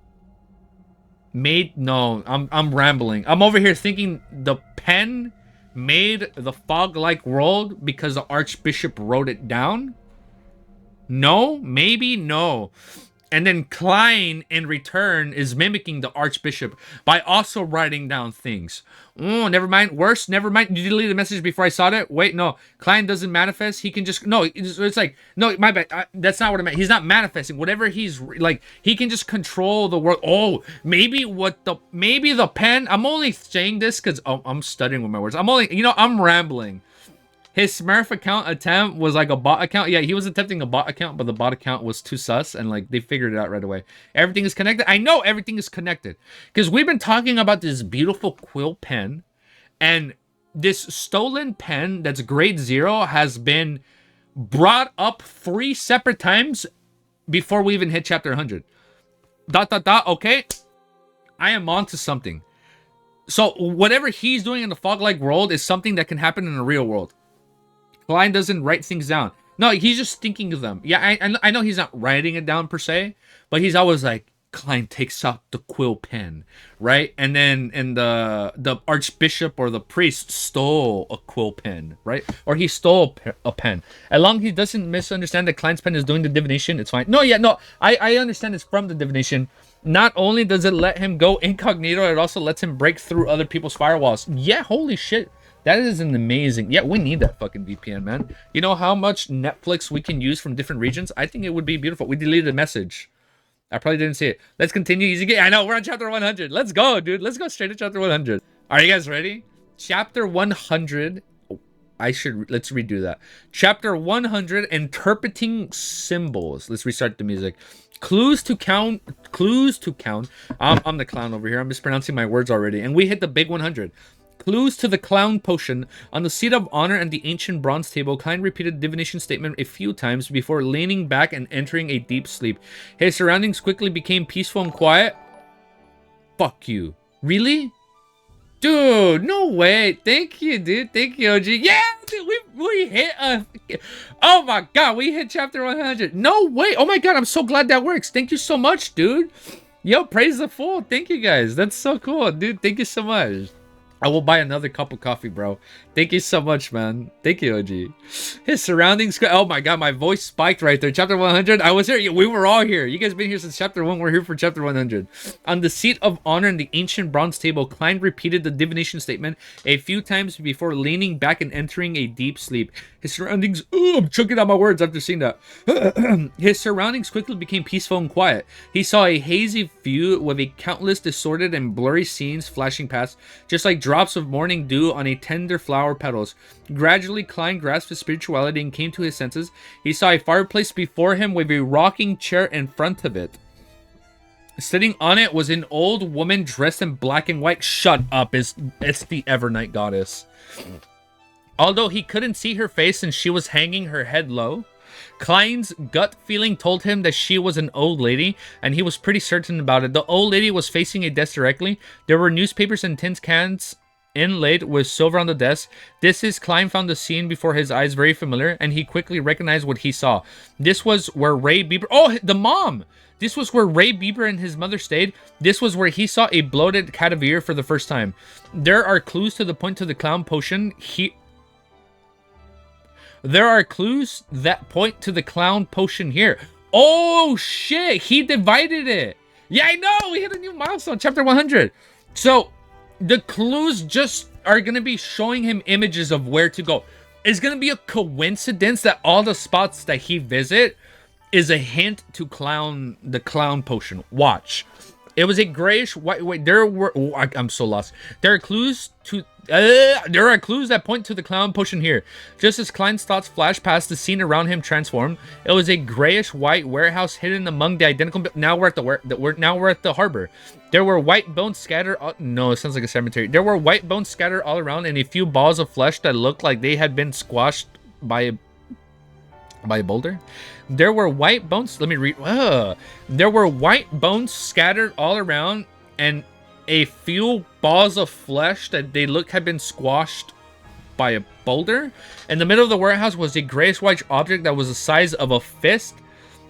made, no, I'm rambling. I'm over here thinking the pen made the fog-like world because the Archbishop wrote it down. No, maybe no. And then Klein, in return, is mimicking the Archbishop by also writing down things. Oh, never mind. Worse, never mind. You deleted the message before I saw that? Wait, no. Klein doesn't manifest. He can just... No, it's like... No, my bad. That's not what I meant. He's not manifesting. Whatever he's... Like, he can just control the world. Oh, maybe the pen... I'm only saying this because... Oh, I'm studying with my words. I'm rambling. His Smurf account attempt was like a bot account. Yeah, he was attempting a bot account, but the bot account was too sus, and like they figured it out right away. Everything is connected. I know everything is connected because we've been talking about this beautiful quill pen, and this stolen pen that's grade 0 has been brought up 3 separate times before we even hit chapter 100. ... Okay, I am on to something. So whatever he's doing in the fog-like world is something that can happen in the real world. Klein doesn't write things down. No, he's just thinking of them. Yeah, I know he's not writing it down per se, but he's always like, Klein takes out the quill pen, right? And then the Archbishop or the priest stole a quill pen, right? Or he stole a pen. As long as he doesn't misunderstand that Klein's pen is doing the divination, it's fine. No, I understand it's from the divination. Not only does it let him go incognito, it also lets him break through other people's firewalls. Yeah, holy shit. That is an amazing... Yeah, we need that fucking VPN, man. You know how much Netflix we can use from different regions? I think it would be beautiful. We deleted a message. I probably didn't see it. Let's continue. Easy game. I know, we're on chapter 100. Let's go, dude. Let's go straight to chapter 100. Are you guys ready? Chapter 100... Let's redo that. Chapter 100, Interpreting Symbols. Let's restart the music. Clues to count. I'm the clown over here. I'm mispronouncing my words already. And we hit the big 100. Clues to the clown potion. On the seat of honor and the ancient bronze table, Klein repeated the divination statement a few times before leaning back and entering a deep sleep. His surroundings quickly became peaceful and quiet. Fuck you. Really? Dude, no way. Thank you, dude. Thank you, OG. Yeah, dude, we hit a... Oh my god, we hit chapter 100. No way. Oh my god, I'm so glad that works. Thank you so much, dude. Yo, praise the fool. Thank you, guys. That's so cool, dude. Thank you so much. I will buy another cup of coffee, bro. Thank you so much, man. Thank you, OG. His surroundings... Oh my god, my voice spiked right there. Chapter 100. I was here. We were all here. You guys been here since chapter 1. We're here for chapter 100. On the seat of honor in the ancient bronze table, Klein repeated the divination statement a few times before leaning back and entering a deep sleep. His surroundings... Ooh, I'm choking out my words after seeing that. His surroundings quickly became peaceful and quiet. He saw a hazy view with a countless distorted and blurry scenes flashing past, just like drops of morning dew on a tender flower petals. Gradually, Klein grasped his spirituality and came to his senses. He saw a fireplace before him with a rocking chair in front of it. Sitting on it was an old woman dressed in black and white. Shut up, it's the Evernight goddess. Although he couldn't see her face and she was hanging her head low, Klein's gut feeling told him that she was an old lady, and he was pretty certain about it. The old lady was facing a desk directly. There were newspapers and tin cans inlaid with silver on the desk. Klein found the scene before his eyes very familiar, and he quickly recognized what he saw. This was where Ray Bieber... Oh, the mom! This was where Ray Bieber and his mother stayed. This was where he saw a bloated cadaver for the first time. There are clues to the point to the clown potion. There are clues that point to the clown potion here. Oh, shit. He divided it. Yeah, I know. We hit a new milestone. Chapter 100. So, the clues just are going to be showing him images of where to go. It's going to be a coincidence that all the spots that he visit is a hint to the clown potion. Watch. It was a grayish white. Wait, there were... Oh, I'm so lost. There are clues that point to the clown potion here. Just as Klein's thoughts flashed past, the scene around him transformed. It was a grayish white warehouse hidden among the identical... Now we're at the harbor. There were white bones scattered... No, it sounds like a cemetery. There were white bones scattered all around and a few balls of flesh that looked like they had been squashed by a boulder. There were white bones... Let me read... There were white bones scattered all around and a few balls of flesh that they look had been squashed by a boulder. In the middle of the warehouse was a grayish-white object that was the size of a fist.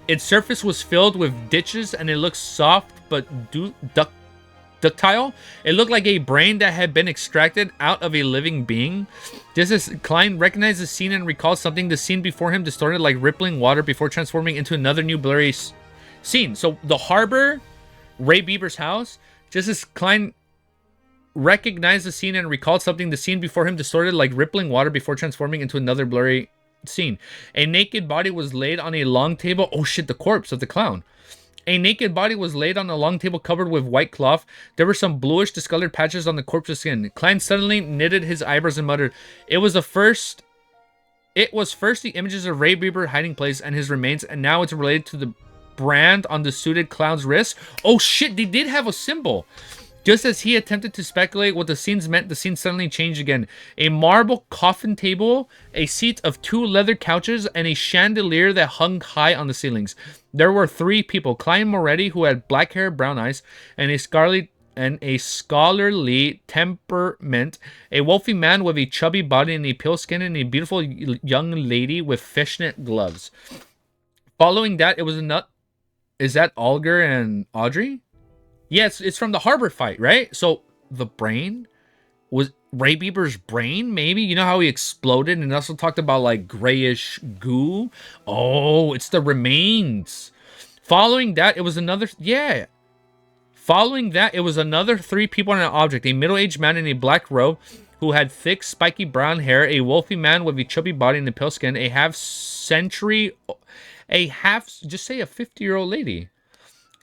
Its surface was filled with ditches and it looked soft but ductile. It looked like a brain that had been extracted out of a living being. Just as Klein recognized the scene and recalled something, the scene before him distorted like rippling water before transforming into another new blurry scene. So the harbor, Ray Bieber's house, just as Klein recognized the scene and recalled something, the scene before him distorted like rippling water before transforming into another blurry scene. A naked body was laid on a long table. Oh shit, the corpse of the clown. A naked body was laid on a long table covered with white cloth. There were some bluish discolored patches on the corpse's skin. Klein suddenly knitted his eyebrows and muttered, It was first the images of Ray Bieber hiding place and his remains, and now it's related to the brand on the suited clown's wrist. Oh shit, they did have a symbol. Just as he attempted to speculate what the scenes meant, the scene suddenly changed again. A marble coffin table, a seat of 2 leather couches, and a chandelier that hung high on the ceilings. There were 3 people. Klein Moretti, who had black hair, brown eyes, and a scholarly temperament. A wealthy man with a chubby body and a pale skin, and a beautiful young lady with fishnet gloves. Following that, it was a nut. Is that Alger and Audrey? Yes, it's from the harbor fight, right? So the brain was Ray Bieber's brain, maybe? You know how he exploded and also talked about like grayish goo? Oh, it's the remains. Following that, it was another... Yeah. Following that, it was another 3 people on an object. A middle-aged man in a black robe who had thick, spiky brown hair. A wealthy man with a chubby body and a pale skin. A just say a 50-year-old lady.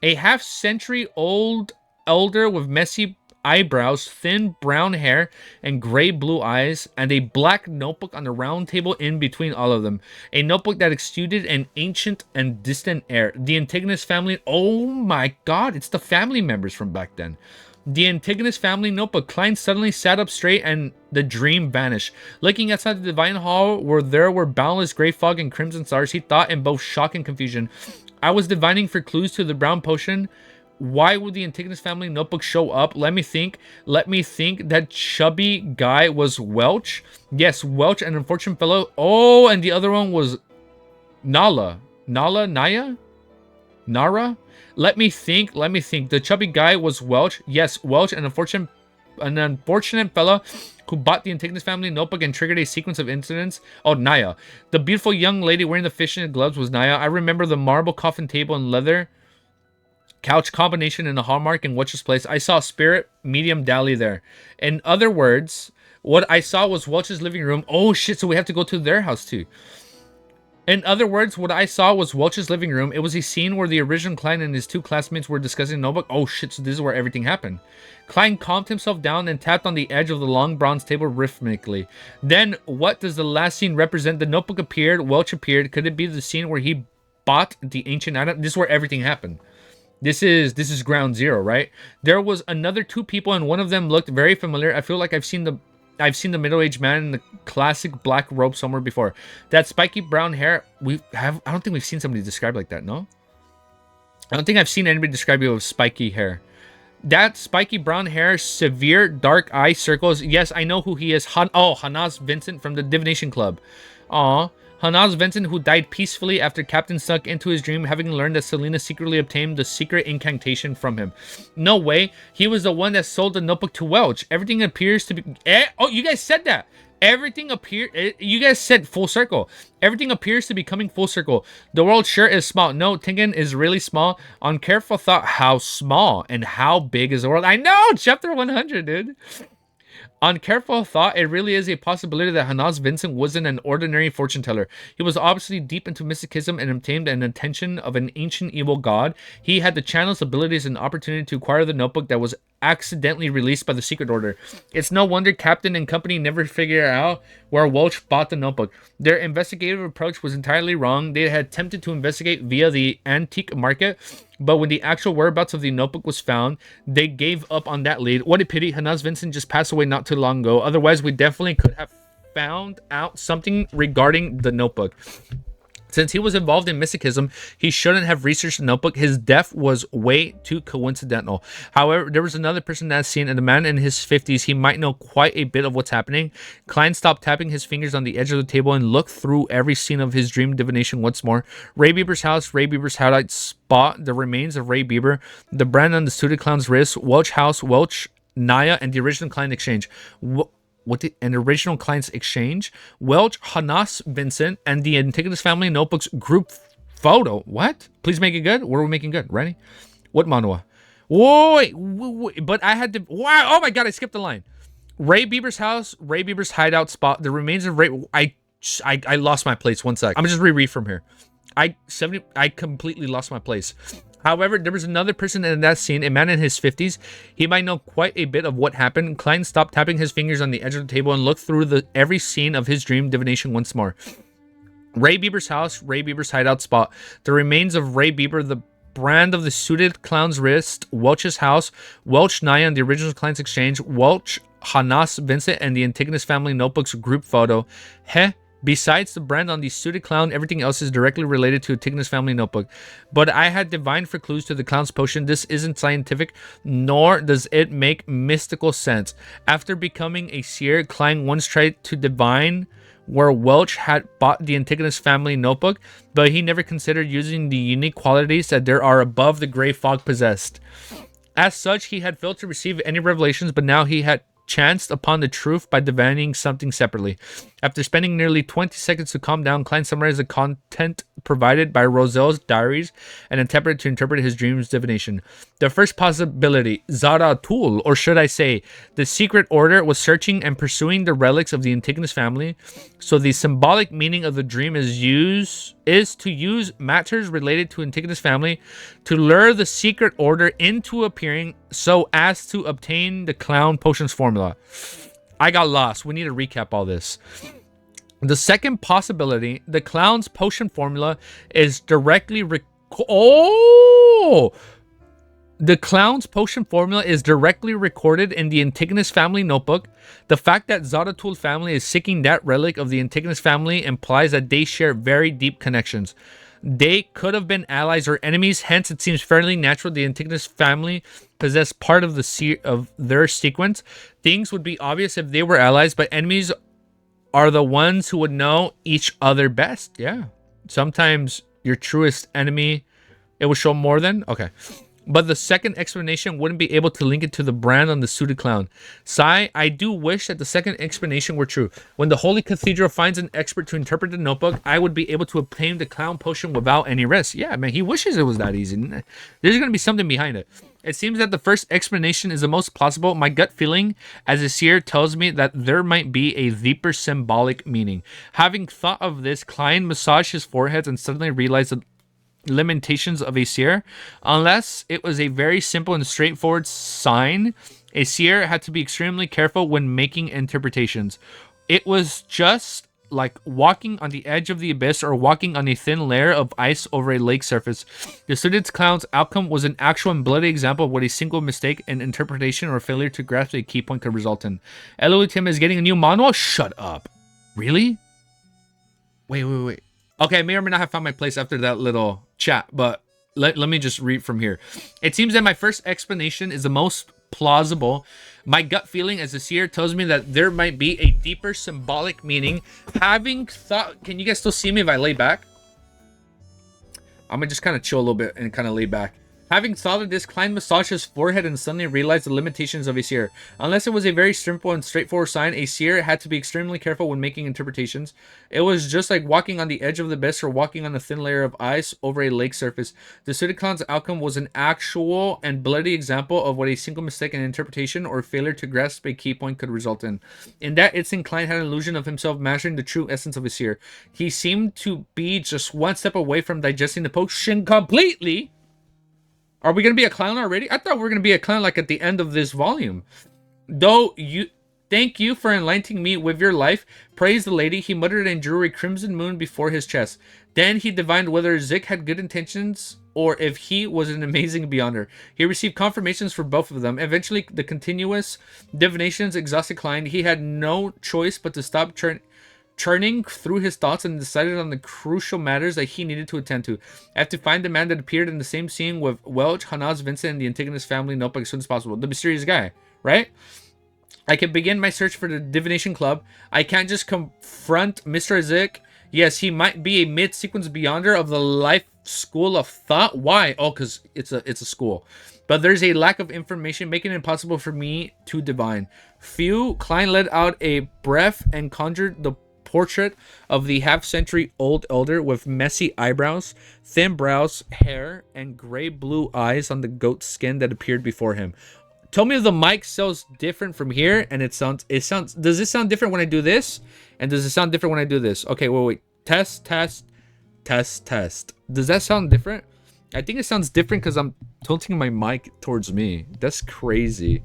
A half-century-old elder with messy eyebrows, thin brown hair, and gray-blue eyes, and a black notebook on the round table in between all of them. A notebook that exuded an ancient and distant air. The Antigonus family... Oh my god, it's the family members from back then. The Antigonus family notebook. Klein suddenly sat up straight and the dream vanished. Looking outside the divine hall where there were boundless gray fog and crimson stars, he thought in both shock and confusion. I was divining for clues to the brown potion Why would the Antigonus family notebook show up? Let me think. Let me think. That chubby guy was Welch. Yes, Welch, an unfortunate fellow. Oh, and the other one was Nala. Naya? Nara? Let me think. Let me think. The chubby guy was Welch. Yes, Welch, an unfortunate fellow who bought the Antigonus family notebook and triggered a sequence of incidents. Oh, Naya. The beautiful young lady wearing the fishnet gloves was Naya. I remember the marble coffin table and leather couch combination in a hallmark in Welch's place. I saw Spirit Medium Dally there. In other words, what I saw was Welch's living room. Oh shit, so we have to go to their house too. In other words, what I saw was Welch's living room. It was a scene where the original Klein and his two classmates were discussing notebook. Oh shit, so this is where everything happened. Klein calmed himself down and tapped on the edge of the long bronze table rhythmically. Then, what does the last scene represent? The notebook appeared, Welch appeared. Could it be the scene where he bought the ancient item? This is where everything happened. This is ground zero, right? There was another two people, and one of them looked very familiar. I feel like I've seen the middle-aged man in the classic black robe somewhere before. That spiky brown hair, I don't think we've seen somebody described like that, no? I don't think I've seen anybody describe you with spiky hair. That spiky brown hair, severe dark eye circles. Yes, I know who he is. Hanaz Vincent from the Divination Club. Aw. Hanaz Vincent, who died peacefully after Captain snuck into his dream, having learned that Selena secretly obtained the secret incantation from him. No way. He was the one that sold the notebook to Welch. Everything appears to be... Oh, you guys said that. Everything you guys said full circle. Everything appears to be coming full circle. The world sure is small. No, Tingen is really small. On careful thought, how small and how big is the world? I know! Chapter 100, dude. On careful thought, it really is a possibility that Hanaz Vincent wasn't an ordinary fortune teller. He was obviously deep into mysticism and obtained an attention of an ancient evil god. He had the channel's abilities and opportunity to acquire the notebook that was accidentally released by the secret order. It's no wonder Captain and company never figured out where Welch bought the notebook. Their investigative approach was entirely wrong. They had attempted to investigate via the antique market, but when the actual whereabouts of the notebook was found, they gave up on that lead. What a pity. Hanaz Vincent just passed away not too long ago. Otherwise, we definitely could have found out something regarding the notebook. Since he was involved in mysticism, he shouldn't have researched the notebook. His death was way too coincidental. However, there was another person that's seen, and a man in his 50s. He might know quite a bit of what's happening. Klein stopped tapping his fingers on the edge of the table and looked through every scene of his dream divination once more. Ray Bieber's house, Ray Bieber's hideout spot, the remains of Ray Bieber, the brand on the Studio Clown's wrist, Welch house, Welch, Naya, and the original Klein exchange. An original client's exchange, Welch, Hanaz Vincent, and the Antigonus family notebooks group photo. What? Please make it good. What are we making good? Ready? What manhwa? Wait, but I had to. Wow! Oh my god! I skipped the line. Ray Bieber's house, Ray Bieber's hideout spot. The remains of Ray. I lost my place. 1 sec. I'm gonna just reread from here. I completely lost my place. However, there was another person in that scene, a man in his 50s. He might know quite a bit of what happened. Klein stopped tapping his fingers on the edge of the table and looked through every scene of his dream divination once more. Ray Bieber's house, Ray Bieber's hideout spot. The remains of Ray Bieber, the brand of the suited clown's wrist, Welch's house, Welch, Naya, and the original client's exchange, Welch, Hanaz Vincent, and the Antigonus family notebooks group photo. Besides the brand on the suited clown, everything else is directly related to Antigonus family notebook. But I had divined for clues to the clown's potion. This isn't scientific, nor does it make mystical sense. After becoming a seer, Klein once tried to divine where Welch had bought the Antigonus family notebook, but he never considered using the unique qualities that there are above the gray fog possessed. As such, he had failed to receive any revelations, but now he had chanced upon the truth by divining something separately. After spending nearly 20 seconds to calm down, Klein summarized the content provided by Roselle's diaries and attempted to interpret his dream's divination. The first possibility, Zaratul, or should I say, the secret order, was searching and pursuing the relics of the Antigonus family. So the symbolic meaning of the dream is to use matters related to Antigonus family to lure the secret order into appearing so as to obtain the clown potions formula. I got lost. We need to recap all this. The second possibility, the clown's potion formula is directly the clown's potion formula is directly recorded in the Antigonus family notebook. The fact that Zaratul family is seeking that relic of the Antigonus family implies that they share very deep connections. They could have been allies or enemies. Hence, it seems fairly natural the Antigonus family possess part of their sequence. Things would be obvious if they were allies, but enemies are the ones who would know each other best. Yeah. Sometimes your truest enemy, it will show more than. Okay. But the second explanation wouldn't be able to link it to the brand on the suited clown. Sigh, I do wish that the second explanation were true. When the Holy Cathedral finds an expert to interpret the notebook, I would be able to obtain the clown potion without any risk. Yeah, man, he wishes it was that easy. There's going to be something behind it. It seems that the first explanation is the most plausible. My gut feeling as a seer tells me that there might be a deeper symbolic meaning. Having thought of this, Klein massaged his forehead and suddenly realized that limitations of a seer. Unless it was a very simple and straightforward sign, a seer had to be extremely careful when making interpretations. It was just like walking on the edge of the abyss or walking on a thin layer of ice over a lake surface. The studied clown's outcome was an actual and bloody example of what a single mistake in interpretation or failure to grasp a key point could result in. Tim is getting a new manhwa? Shut up. Really? Wait. Okay, I may or may not have found my place after that little chat, but let me just read from here. It seems that my first explanation is the most plausible. My gut feeling as a seer tells me that there might be a deeper symbolic meaning. Having thought... Can you guys still see me if I lay back? I'm gonna just kind of chill a little bit and kind of lay back. Having thought of this, Klein massaged his forehead and suddenly realized the limitations of a seer. Unless it was a very simple and straightforward sign, a seer had to be extremely careful when making interpretations. It was just like walking on the edge of the abyss or walking on a thin layer of ice over a lake surface. The studied clown's outcome was an actual and bloody example of what a single mistake in interpretation or failure to grasp a key point could result in. In that instant, Klein had an illusion of himself mastering the true essence of a seer. He seemed to be just one step away from digesting the potion completely. Are we going to be a clown already? I thought we were going to be a clown like at the end of this volume. Thank you for enlightening me with your life. Praise the lady. He muttered and drew a crimson moon before his chest. Then he divined whether Azik had good intentions or if he was an amazing beyonder. He received confirmations for both of them. Eventually, the continuous divinations exhausted Klein. He had no choice but to stop churning through his thoughts and decided on the crucial matters that he needed to attend to. I have to find the man that appeared in the same scene with Welch, Hanaz, Vincent, and the Antigonus family notebook as soon as possible. The mysterious guy, right? I can begin my search for the divination club. I can't just confront Mr. Azik. Yes, he might be a mid-sequence beyonder of the life school of thought. Why? Oh, because it's a school. But there's a lack of information, making it impossible for me to divine. Klein let out a breath and conjured the portrait of the half-century-old elder with messy eyebrows, thin brows, hair, and gray-blue eyes on the goat skin that appeared before him. Tell me if the mic sounds different from here, and does it sound different when I do this? And does it sound different when I do this? Okay, wait. Test. Does that sound different? I think it sounds different because I'm tilting my mic towards me. That's crazy.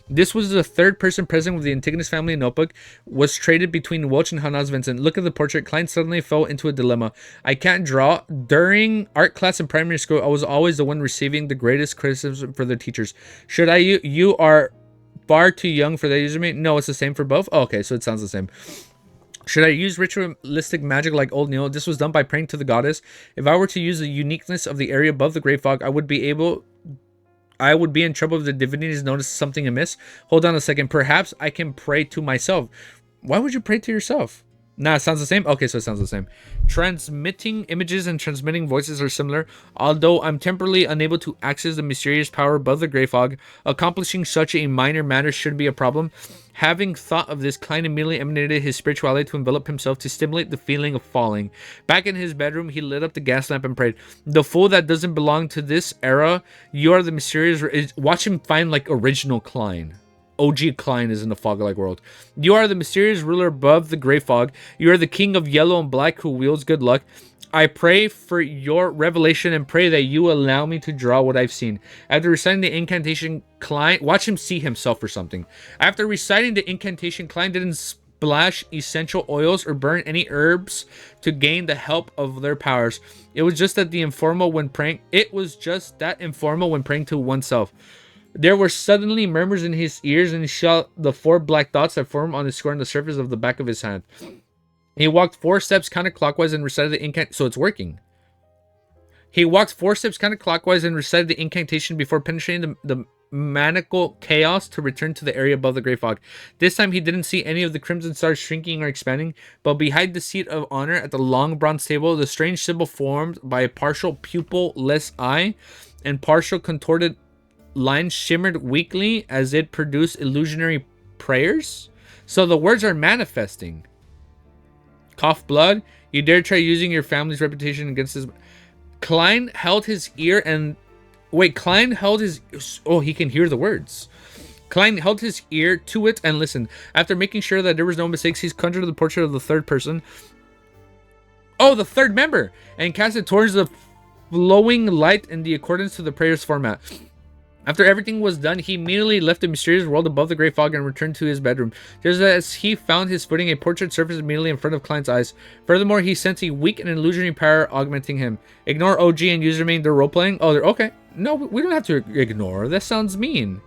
This was the third person present with the Antigonus family notebook, was traded between Welch and Hanaz Vincent. Look at the portrait. Klein suddenly fell into a dilemma. I can't draw. During art class in primary school, I was always the one receiving the greatest criticism for the teachers. Should I? You are far too young for that username. No, it's the same for both. Oh, okay, so it sounds the same. Should I use ritualistic magic like Old Neil? This was done by praying to the goddess. If I were to use the uniqueness of the area above the Great Fog, I would be in trouble if the divinities noticed something amiss. Hold on a second. Perhaps I can pray to myself. Why would you pray to yourself? Nah, it sounds the same? Okay, so it sounds the same. Transmitting images and transmitting voices are similar. Although I'm temporarily unable to access the mysterious power above the Grey Fog, accomplishing such a minor matter shouldn't be a problem. Having thought of this, Klein immediately emanated his spirituality to envelop himself to stimulate the feeling of falling. Back in his bedroom, he lit up the gas lamp and prayed. The fool that doesn't belong to this era, you are the mysterious... Watch him find, like, original Klein. OG Klein is in the fog-like world. You are the mysterious ruler above the Grey Fog. You are the king of yellow and black who wields good luck. I pray for your revelation and pray that you allow me to draw what I've seen. After reciting the incantation, Klein... Watch him see himself or something. After reciting the incantation, Klein didn't splash essential oils or burn any herbs to gain the help of their powers. It was just that informal when praying to oneself. There were suddenly murmurs in his ears, and he saw the 4 black dots that formed on the square on the surface of the back of his hand. He walked 4 steps counterclockwise and recited the incantation. So it's working. He walked 4 steps counterclockwise and recited the incantation before penetrating the maniacal chaos to return to the area above the gray fog. This time he didn't see any of the crimson stars shrinking or expanding, but behind the seat of honor at the long bronze table, the strange symbol formed by a partial pupil-less eye and partial contorted lines shimmered weakly as it produced illusionary prayers. So the words are manifesting. Cough blood. You dare try using your family's reputation against his... Klein held his ear and... Wait, Klein held his... Oh, he can hear the words. Klein held his ear to it and listened. After making sure that there was no mistakes, he's conjured the portrait of the third person. Oh, the third member! And cast it towards the flowing light in the accordance to the prayer's format. After everything was done, he immediately left the mysterious world above the gray fog and returned to his bedroom. Just as he found his footing, a portrait surfaced immediately in front of Klein's eyes. Furthermore, he sensed a weak and illusionary power augmenting him. Ignore OG and username, they're role-playing. Oh, they're okay. No, we don't have to ignore. That sounds mean.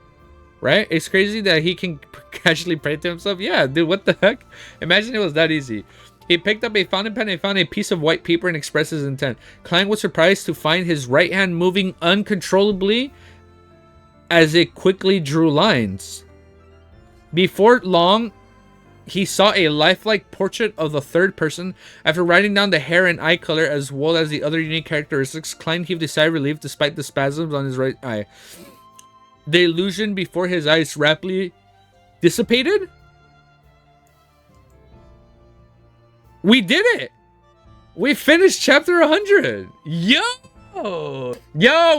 Right? It's crazy that he can casually pray to himself. Yeah, dude, what the heck? Imagine it was that easy. He picked up a fountain pen and found a piece of white paper and expressed his intent. Klein was surprised to find his right hand moving uncontrollably as it quickly drew lines. Before long, he saw a lifelike portrait of the third person. After writing down the hair and eye color as well as the other unique characteristics, Klein heaved a sigh of relief despite the spasms on his right eye. The illusion before his eyes rapidly dissipated. We did it! We finished chapter 100! Yo,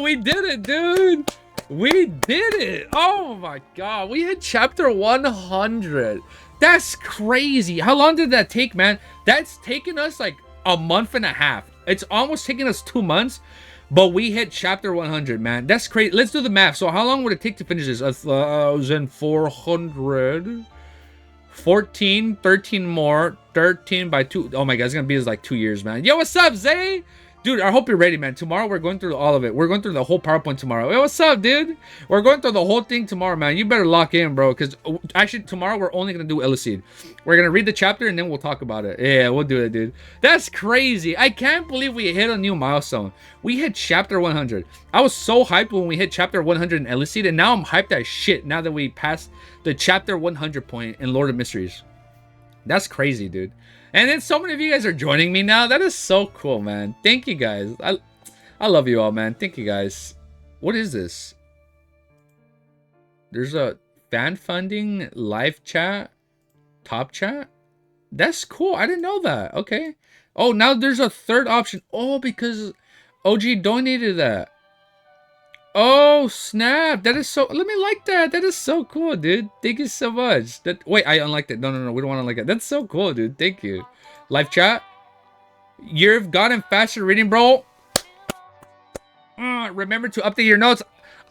we did it, dude! We did it! Oh my god, we hit chapter 100. That's crazy. How long did that take, man? That's taken us like a month and a half. It's almost taken us 2 months, but we hit chapter 100, man. That's crazy. Let's do the math. So how long would it take to finish this? 1,400. 14, 13 more, 13 by 2. Oh my god, it's gonna be like 2 years, man. Yo, what's up, Zay? Dude, I hope you're ready, man. Tomorrow, we're going through all of it. We're going through the whole PowerPoint tomorrow. Hey, what's up, dude? We're going through the whole thing tomorrow, man. You better lock in, bro. Because actually, tomorrow, we're only going to do Illicid. We're going to read the chapter, and then we'll talk about it. Yeah, we'll do it, dude. That's crazy. I can't believe we hit a new milestone. We hit chapter 100. I was so hyped when we hit chapter 100 in Illicid, and now I'm hyped as shit now that we passed the chapter 100 point in Lord of Mysteries. That's crazy, dude. And then so many of you guys are joining me now. That is so cool, man. Thank you, guys. I love you all, man. Thank you, guys. What is this? There's a fan funding, live chat, top chat. That's cool. I didn't know that. Okay. Oh, now there's a third option. Oh, because OG donated that. Oh, snap. That is so... Let me like that. That is so cool, dude. Thank you so much. Wait, I unliked it. No. We don't want to like it. That's so cool, dude. Thank you. Live chat. You've gotten faster reading, bro. Remember to update your notes.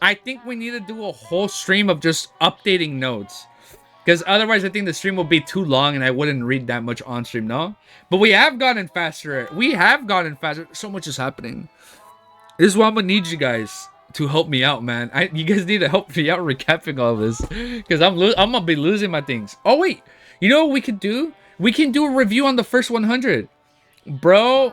I think we need to do a whole stream of just updating notes. Because otherwise, I think the stream will be too long and I wouldn't read that much on stream, no? But we have gotten faster. We have gotten faster. So much is happening. This is why I'm going to need you guys to help me out, man. You guys need to help me out recapping all this. Because I'm going to be losing my things. Oh, wait. You know what we could do? We can do a review on the first 100. Bro,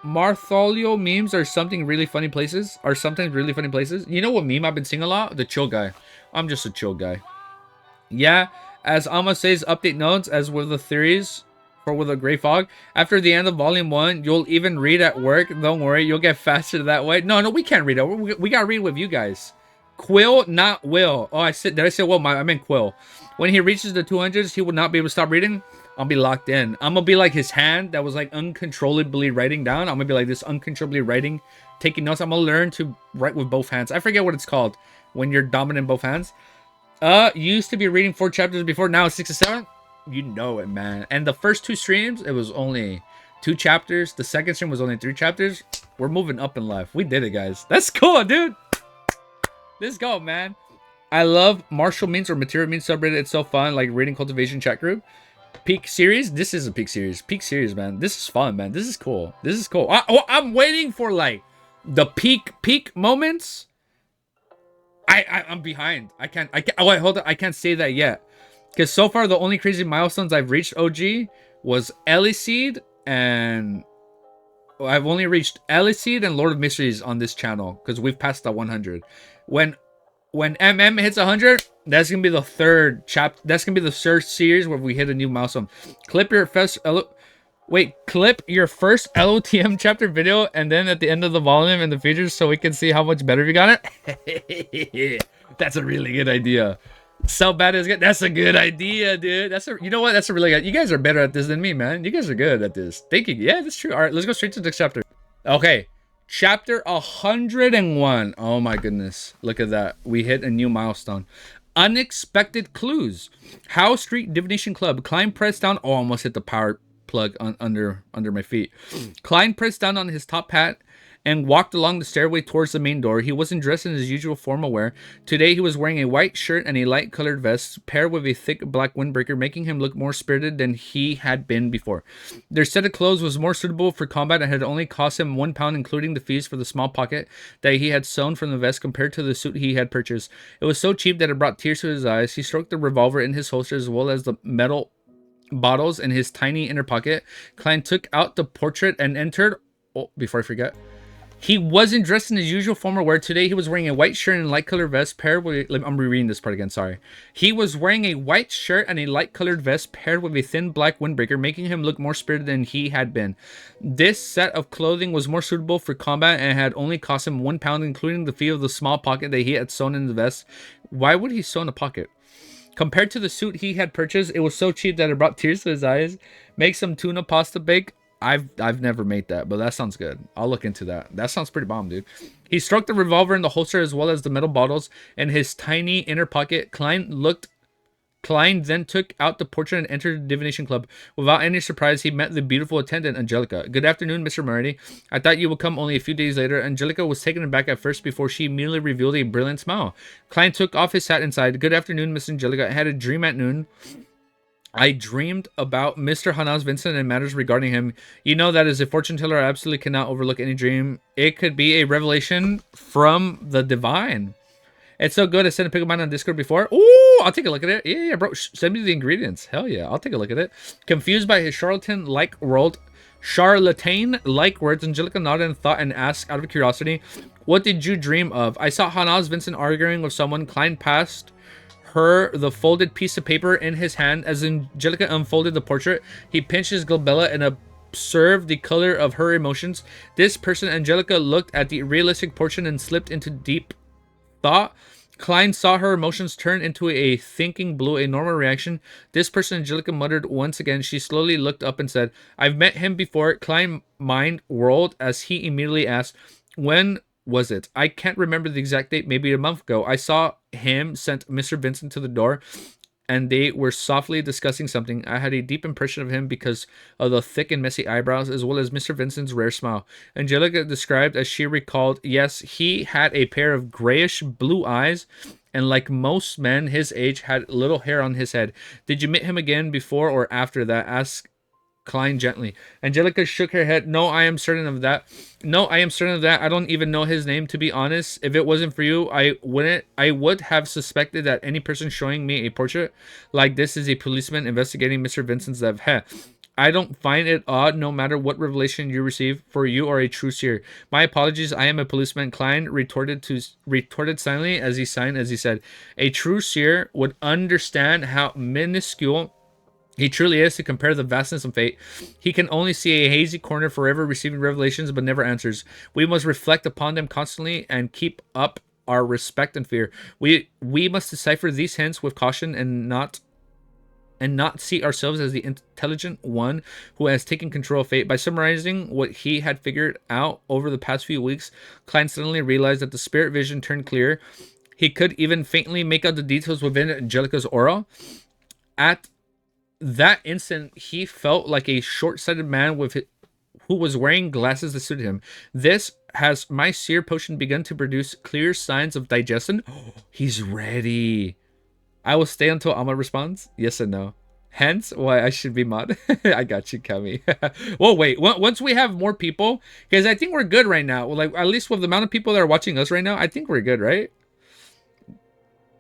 Martholio memes are something really funny places. Are sometimes really funny places. You know what meme I've been seeing a lot? The chill guy. I'm just a chill guy. Yeah, as Alma says, update notes as with the theories for with a gray fog. After the end of volume 1, you'll even read at work. Don't worry, you'll get faster that way. No, we can't read it. We gotta read with you guys. Quill, not Will. Oh, did I say Will? I meant Quill. When he reaches the 200s, he will not be able to stop reading. I'll be locked in. I'm gonna be like his hand that was like uncontrollably writing down. I'm gonna be like this uncontrollably writing, taking notes. I'm gonna learn to write with both hands. I forget what it's called when you're dominant in both hands. Used to be reading 4 chapters before, now it's 6 to 7. You know it, man. And the first 2 streams, it was only 2 chapters. The second stream was only 3 chapters. We're moving up in life. We did it, guys. That's cool, dude. Let's go, man. I love Marshall memes or material memes subreddit. It's so fun, like reading cultivation chat group. Peak series. This is a peak series. Peak series, man. This is fun, man. This is cool. This is cool. I'm waiting for like the peak moments. I'm behind. I can't. Oh wait, hold on. I can't say that yet. Because so far the only crazy milestones I've reached, OG, was Ellie Seed and I've only reached Eliseed and Lord of Mysteries on this channel because we've passed the 100. When MM hits 100, that's gonna be the third chapter. That's gonna be the third series where we hit a new milestone. Clip your first clip your first LOTM chapter video, and then at the end of the volume and the features, so we can see how much better we got it. That's a really good idea. So bad is good. That's a good idea, dude. You know what? That's a really good. You guys are better at this than me, man. You guys are good at this. Thinking. Yeah, that's true. All right, let's go straight to the next chapter. Okay. Chapter 101. Oh my goodness. Look at that. We hit a new milestone. Unexpected clues. How Street Divination Club. Klein pressed down. Oh, I almost hit the power plug under my feet. Klein pressed down on his top hat and walked along the stairway towards the main door. He wasn't dressed in his usual formal wear. Today he was wearing a white shirt and a light colored vest paired with a thick black windbreaker, making him look more spirited than he had been before. Their set of clothes was more suitable for combat and had only cost him £1, including the fees for the small pocket that he had sewn from the vest compared to the suit he had purchased. It was so cheap that it brought tears to his eyes. He stroked the revolver in his holster as well as the metal bottles in his tiny inner pocket. Klein took out the portrait and entered. Oh, before I forget. He wasn't dressed in his usual formal wear. Today, he was wearing a white shirt and light colored vest paired with... I'm rereading this part again, sorry. He was wearing a white shirt and a light colored vest paired with a thin black windbreaker, making him look more spirited than he had been. This set of clothing was more suitable for combat and had only cost him £1, including the fee of the small pocket that he had sewn in the vest. Why would he sew in a pocket? Compared to the suit he had purchased, it was so cheap that it brought tears to his eyes. Make some tuna pasta bake. I've never made that, but that sounds good. I'll look into that. That sounds pretty bomb, dude. He struck the revolver in the holster as well as the metal bottles in his tiny inner pocket. Klein then took out the portrait and entered the Divination Club. Without any surprise, he met the beautiful attendant, Angelica. Good afternoon, Mr. Moretti. I thought you would come only a few days later. Angelica was taken aback at first before she immediately revealed a brilliant smile. Klein took off his hat and sighed. Good afternoon, Miss Angelica. I had a dream at noon. I dreamed about Mr. Hanaz Vincent and matters regarding him. You know that as a fortune teller, I absolutely cannot overlook any dream. It could be a revelation from the divine. It's so good. I sent a pic of mine on Discord before. Ooh, I'll take a look at it. Yeah, bro. Send me the ingredients. Hell yeah. I'll take a look at it. Confused by his charlatan-like words, Angelica nodded in thought and asked out of curiosity, what did you dream of? I saw Hanaz Vincent arguing with someone. Klein passed her the folded piece of paper in his hand. As Angelica unfolded the portrait, he pinched his glabella and observed the color of her emotions. This person, Angelica, looked at the realistic portrait and slipped into deep thought. Klein saw her emotions turn into a thinking blue, a normal reaction. This person, Angelica, muttered once again. She slowly looked up and said, I've met him before. Klein mind whirled as he immediately asked, when was it? I can't remember the exact date, maybe a month ago. I saw him sent Mr. Vincent to the door and they were softly discussing something. I had a deep impression of him because of the thick and messy eyebrows as well as Mr. Vincent's rare smile. Angelica described as she recalled, yes, he had a pair of grayish blue eyes and like most men his age had little hair on his head. Did you meet him again before or after that? Asked Klein gently. Angelica shook her head. No, I am certain of that. I don't even know his name, to be honest. If it wasn't for you, I would have suspected that any person showing me a portrait like this is a policeman investigating Mr. Vincent's death. Heh. I don't find it odd no matter what revelation you receive, for you are a true seer. My apologies, I am a policeman. Klein retorted silently as he said, a true seer would understand how minuscule he truly is to compare the vastness of fate. He can only see a hazy corner, forever receiving revelations but never answers. We must reflect upon them constantly and keep up our respect and fear. We must decipher these hints with caution and not see ourselves as the intelligent one who has taken control of fate. By summarizing what he had figured out over the past few weeks, Klein suddenly realized that the spirit vision turned clear. He could even faintly make out the details within Angelica's aura. At that instant, he felt like a short-sighted man who was wearing glasses that suited him. This has my seer potion begun to produce clear signs of digestion. Oh, he's ready. I will stay until Alma responds. Yes and no. Hence why I should be mod. I got you, Kami. Well, wait. Once we have more people, because I think we're good right now. Like, at least with the amount of people that are watching us right now, I think we're good, right?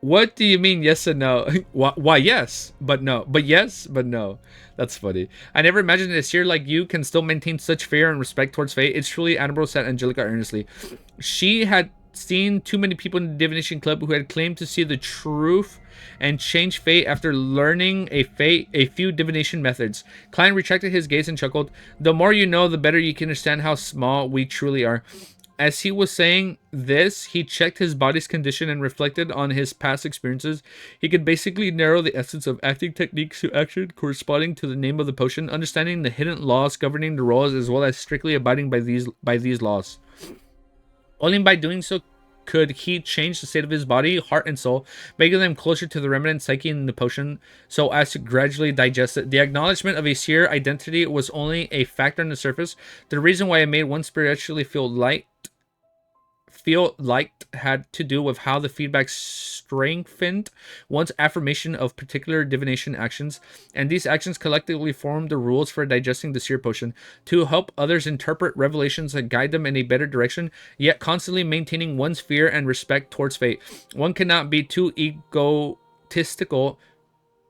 What do you mean yes and no? Why yes, but no. But yes, but no. That's funny. I never imagined a seer like you can still maintain such fear and respect towards fate. It's truly admirable, said Angelica earnestly. She had seen too many people in the divination club who had claimed to see the truth and change fate after learning a few divination methods. Klein retracted his gaze and chuckled. The more you know, the better you can understand how small we truly are. As he was saying this, he checked his body's condition and reflected on his past experiences. He could basically narrow the essence of acting techniques to action corresponding to the name of the potion, understanding the hidden laws governing the roles as well as strictly abiding by these laws. Only by doing so could he change the state of his body, heart, and soul, making them closer to the remnant psyche in the potion so as to gradually digest it. The acknowledgement of a seer identity was only a factor on the surface. The reason why it made one spiritually feel liked had to do with how the feedback strengthened one's affirmation of particular divination actions, and these actions collectively formed the rules for digesting the seer potion to help others interpret revelations that guide them in a better direction, yet constantly maintaining one's fear and respect towards fate. One cannot be too egotistical,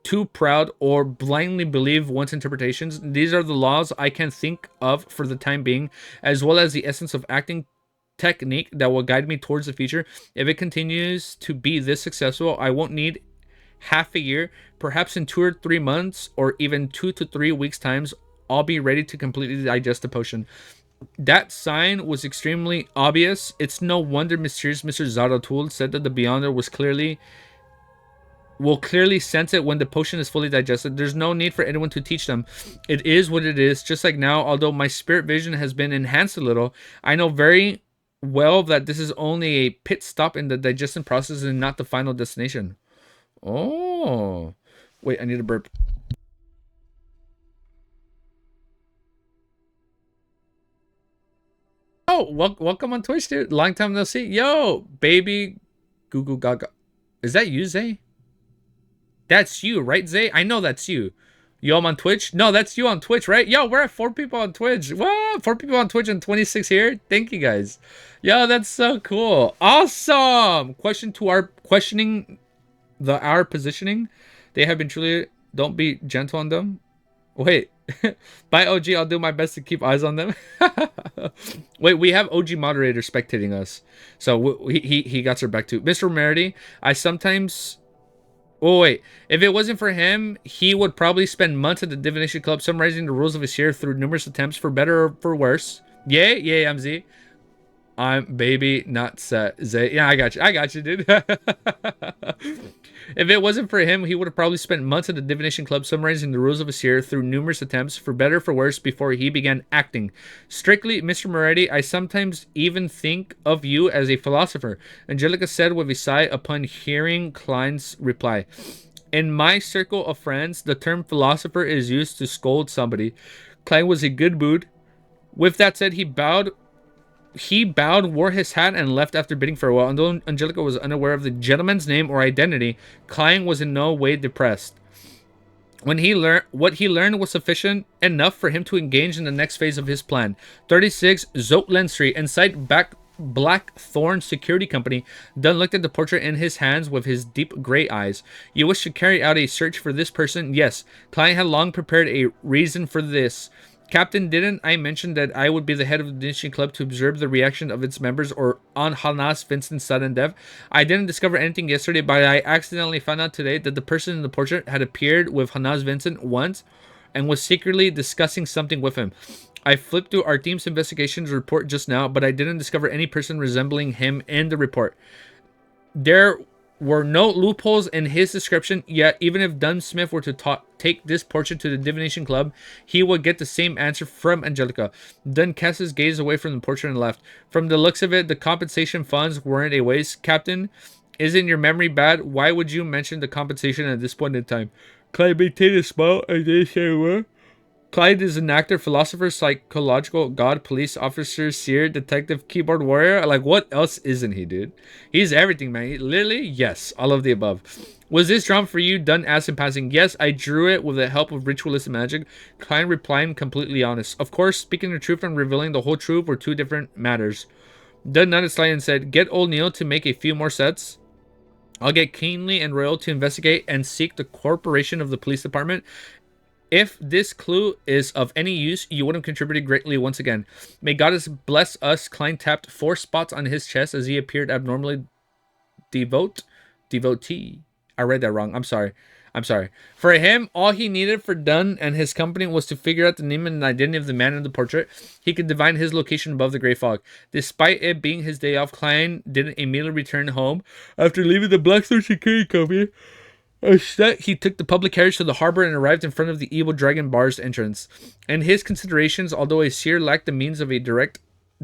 too proud, or blindly believe one's interpretations. These are the laws I can think of for the time being, as well as the essence of acting technique that will guide me towards the future. If it continues to be this successful, I won't need half a year. Perhaps in 2 or 3 months, or even 2 to 3 weeks times, I'll be ready to completely digest the potion. That sign was extremely obvious. It's no wonder mysterious Mr. Zaratul said that the Beyonder will clearly sense it when the potion is fully digested. There's no need for anyone to teach them. It is what it is. Just like now, although my spirit vision has been enhanced a little, I know very well that this is only a pit stop in the digestion process and not the final destination. Oh. Wait, I need a burp. Oh, welcome on Twitch, dude. Long time no see. Yo, baby Goo Gaga. Is that you, Zay? That's you, right, Zay? I know that's you. Yo, I'm on Twitch? No, that's you on Twitch, right? Yo, we're at 4 people on Twitch. What? 4 people on Twitch and 26 here? Thank you, guys. Yo, that's so cool. Awesome! Questioning our positioning. They have been truly... Don't be gentle on them. Wait. Bye, OG. I'll do my best to keep eyes on them. Wait, we have OG moderator spectating us. So he got her back too. Mr. Merity, I sometimes... Oh, wait. If it wasn't for him, he would probably spend months at the Divination Club summarizing the rules of his year through numerous attempts, for better or for worse. Yay, yay, MZ. I'm baby, not set. Zay. Yeah, I got you, dude. If it wasn't for him, he would have probably spent months at the Divination Club summarizing the rules of his year through numerous attempts, for better or for worse, before he began acting. Strictly, Mr. Moretti, I sometimes even think of you as a philosopher, Angelica said with a sigh upon hearing Klein's reply. In my circle of friends, the term philosopher is used to scold somebody. Klein was in good mood. With that said, he bowed, wore his hat, and left after bidding farewell. Although Angelica was unaware of the gentleman's name or identity, Klein was in no way depressed. What he learned was sufficient enough for him to engage in the next phase of his plan. 36 Zotland Street, inside Blackthorn Security Company. Dunn looked at the portrait in his hands with his deep gray eyes. You wish to carry out a search for this person? Yes. Klein had long prepared a reason for this. Captain, didn't I mention that I would be the head of the Divination Club to observe the reaction of its members or on Hanas Vincent's sudden death? I didn't discover anything yesterday, but I accidentally found out today that the person in the portrait had appeared with Hanas Vincent once and was secretly discussing something with him. I flipped through our team's investigations report just now, but I didn't discover any person resembling him in the report. There were no loopholes in his description, yet even if Dunn Smith were to take this portrait to the Divination Club, he would get the same answer from Angelica. Dunn cast his gaze away from the portrait and left. From the looks of it, the compensation funds weren't a waste. Captain, isn't your memory bad? Why would you mention the compensation at this point in time? Clyde maintained a smile and they say what? Clyde is an actor, philosopher, psychological god, police officer, seer, detective, keyboard warrior. Like, what else isn't he, dude? He's everything, man. Literally, yes. All of the above. Was this drawn for you? Dunn asked in passing. Yes, I drew it with the help of ritualistic magic. Klein replied, completely honest. Of course, speaking the truth and revealing the whole truth were two different matters. Dunn nodded slightly and said, get old Neil to make a few more sets. I'll get Keenly and Royal to investigate and seek the corporation of the police department. If this clue is of any use, you would have contributed greatly once again. May God bless us. Klein tapped 4 spots on his chest as he appeared abnormally devotee. I read that wrong. I'm sorry. For him, all he needed for Dunn and his company was to figure out the name and identity of the man in the portrait. He could divine his location above the gray fog. Despite it being his day off, Klein didn't immediately return home after leaving the Blackstone Security Company. Instead, he took the public carriage to the harbor and arrived in front of the Evil Dragon Bar's entrance. In his considerations, although a seer lacked the means of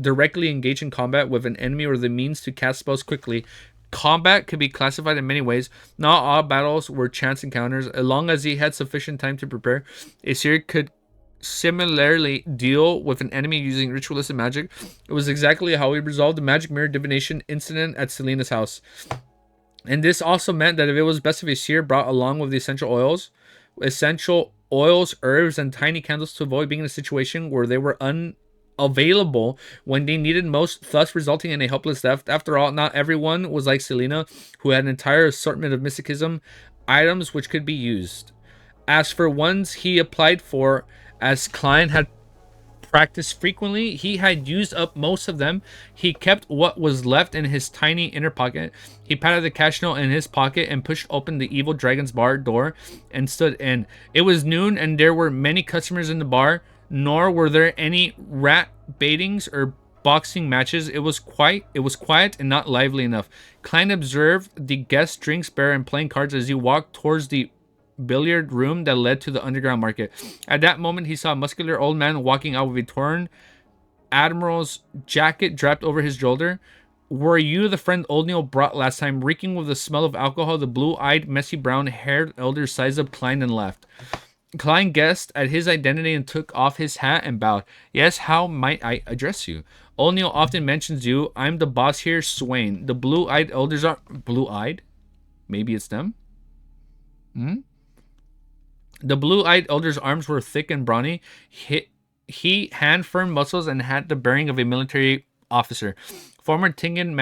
directly engage in combat with an enemy or the means to cast spells quickly, combat could be classified in many ways. Not all battles were chance encounters. As long as he had sufficient time to prepare, a seer could similarly deal with an enemy using ritualistic magic. It was exactly how he resolved the magic mirror divination incident at Selena's house. And this also meant that if it was best if a seer brought along with the essential oils, herbs, and tiny candles to avoid being in a situation where they were unavailable when they needed most, thus resulting in a helpless death. After all, not everyone was like Selena, who had an entire assortment of mysticism items which could be used. As for ones he applied for, as Klein had practiced frequently, he had used up most of them. He kept what was left in his tiny inner pocket. He patted the cash note in his pocket and pushed open the Evil Dragon's bar door and stood in. It was noon and there were many customers in the bar, nor were there any rat baitings or boxing matches. It was quiet and not lively enough. Klein observed the guest drinks bar and playing cards as he walked towards the billiard room that led to the underground market. At that moment, he saw a muscular old man walking out with a torn admiral's jacket draped over his shoulder. Were you the friend Old Neil brought last time? Reeking with the smell of alcohol, the blue-eyed, messy brown-haired elder sized up Klein and left. Klein guessed at his identity and took off his hat and bowed. Yes, how might I address you? Old Neil often mentions you. I'm the boss here, Swain. The blue-eyed elders are... Blue-eyed? Maybe it's them? The blue-eyed elder's arms were thick and brawny. He had firm muscles and had the bearing of a military officer. Former Tingen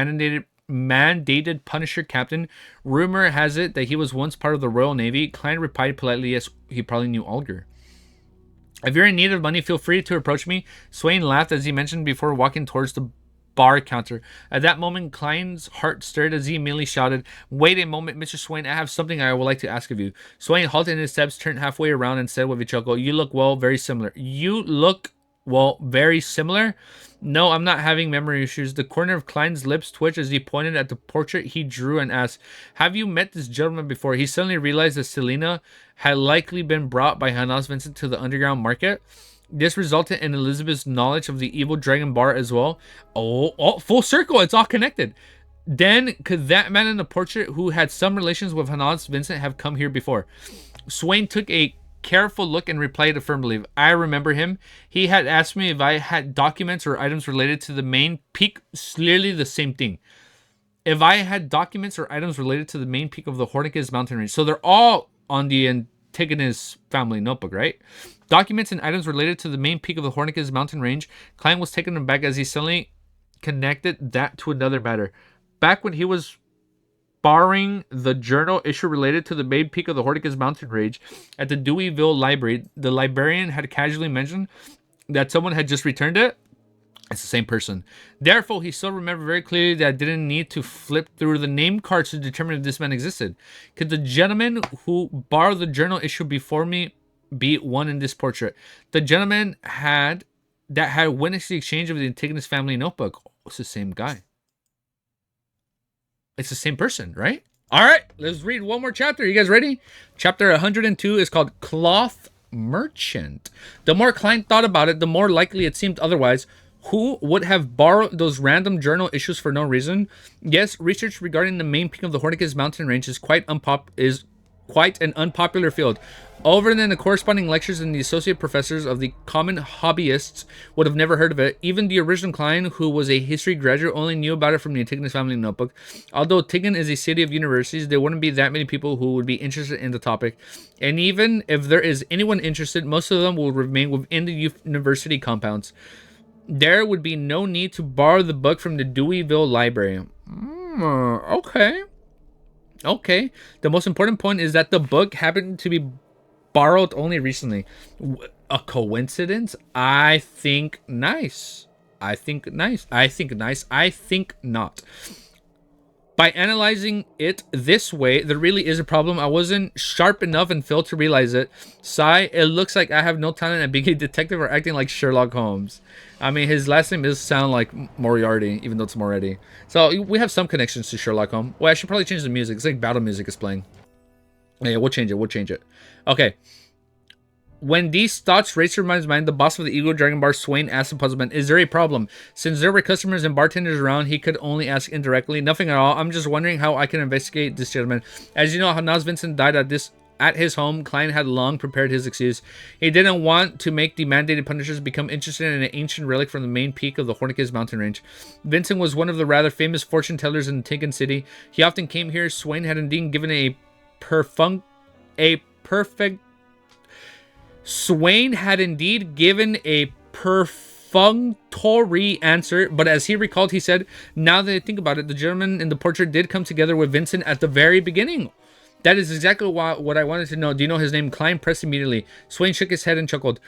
mandated Punisher captain. Rumor has it that he was once part of the Royal Navy. Klein replied politely, yes, he probably knew Olger. If you're in need of money, feel free to approach me. Swain laughed as he mentioned before, walking towards the bar counter. At that moment, Klein's heart stirred as he immediately shouted, wait a moment, Mr. Swain, I have something I would like to ask of you. Swain halted in his steps, turned halfway around, and said with a chuckle, you look, well, very similar. You look, well, very similar? No, I'm not having memory issues. The corner of Klein's lips twitched as he pointed at the portrait he drew and asked, have you met this gentleman before? He suddenly realized that Selena had likely been brought by Hanas Vincent to the underground market. This resulted in Elizabeth's knowledge of the Evil Dragon Bar as well. Oh, full circle. It's all connected. Then, could that man in the portrait who had some relations with Hanas Vincent have come here before? Swain took a careful look and replied affirmatively. I remember him. He had asked me if I had documents or items related to the main peak. Clearly the same thing. If I had documents or items related to the main peak of the Hornicus mountain range. So they're all on the Antigonus family notebook, right? Documents and items related to the main peak of the Hornicus mountain range. Klein was taken aback as he suddenly connected that to another matter. Back when he was borrowing the journal issue related to the main peak of the Hornicus mountain range at the Deweyville Library, the librarian had casually mentioned that someone had just returned it. It's the same person. Therefore, he still remembered very clearly that I didn't need to flip through the name cards to determine if this man existed. Could the gentleman who borrowed the journal issue before me be one in this portrait? The gentleman had witnessed the exchange of the Antigonus family notebook. Oh, it's the same guy. It's the same person, right? All right, let's read one more chapter. You guys ready? Chapter 102 is called Cloth Merchant. The more Klein thought about it, the more likely it seemed otherwise. Who would have borrowed those random journal issues for no reason? Yes, research regarding the main peak of the Hornicus mountain range is quite an unpopular field. Over then the corresponding lectures and the associate professors of the common hobbyists would have never heard of it. Even the original Klein, who was a history graduate, only knew about it from the Antigonus family notebook. Although Tigan is a city of universities, there wouldn't be that many people who would be interested in the topic. And even if there is anyone interested, most of them will remain within the university compounds. There would be no need to borrow the book from the Deweyville Library. Okay. Okay. The most important point is that the book happened to be borrowed only recently. A coincidence? I think nice. I think nice. I think nice. I think not. By analyzing it this way, there really is a problem. I wasn't sharp enough and failed to realize it. Sigh, it looks like I have no talent at being a detective or acting like Sherlock Holmes. I mean, his last name does sound like Moriarty, even though it's Moretti. So we have some connections to Sherlock Holmes. Well, I should probably change the music. It's like battle music is playing. Yeah, we'll change it. We'll change it. Okay. When these thoughts raced through my mind, the boss of the Eagle Dragon Bar, Swain, asked the puzzlement, is there a problem? Since there were customers and bartenders around, he could only ask indirectly. Nothing at all. I'm just wondering how I can investigate this gentleman. As you know, Hanaz Vincent died at his home. Klein had long prepared his excuse. He didn't want to make the mandated punishers become interested in an ancient relic from the main peak of the Hornicus mountain range. Vincent was one of the rather famous fortune tellers in Tinkin City. He often came here. Swain had indeed given Swain had indeed given a perfunctory answer, but as he recalled, he said, now that I think about it, the gentleman in the portrait did come together with Vincent at the very beginning. That is exactly what I wanted to know. Do you know his name? Klein pressed immediately. Swain shook his head and chuckled.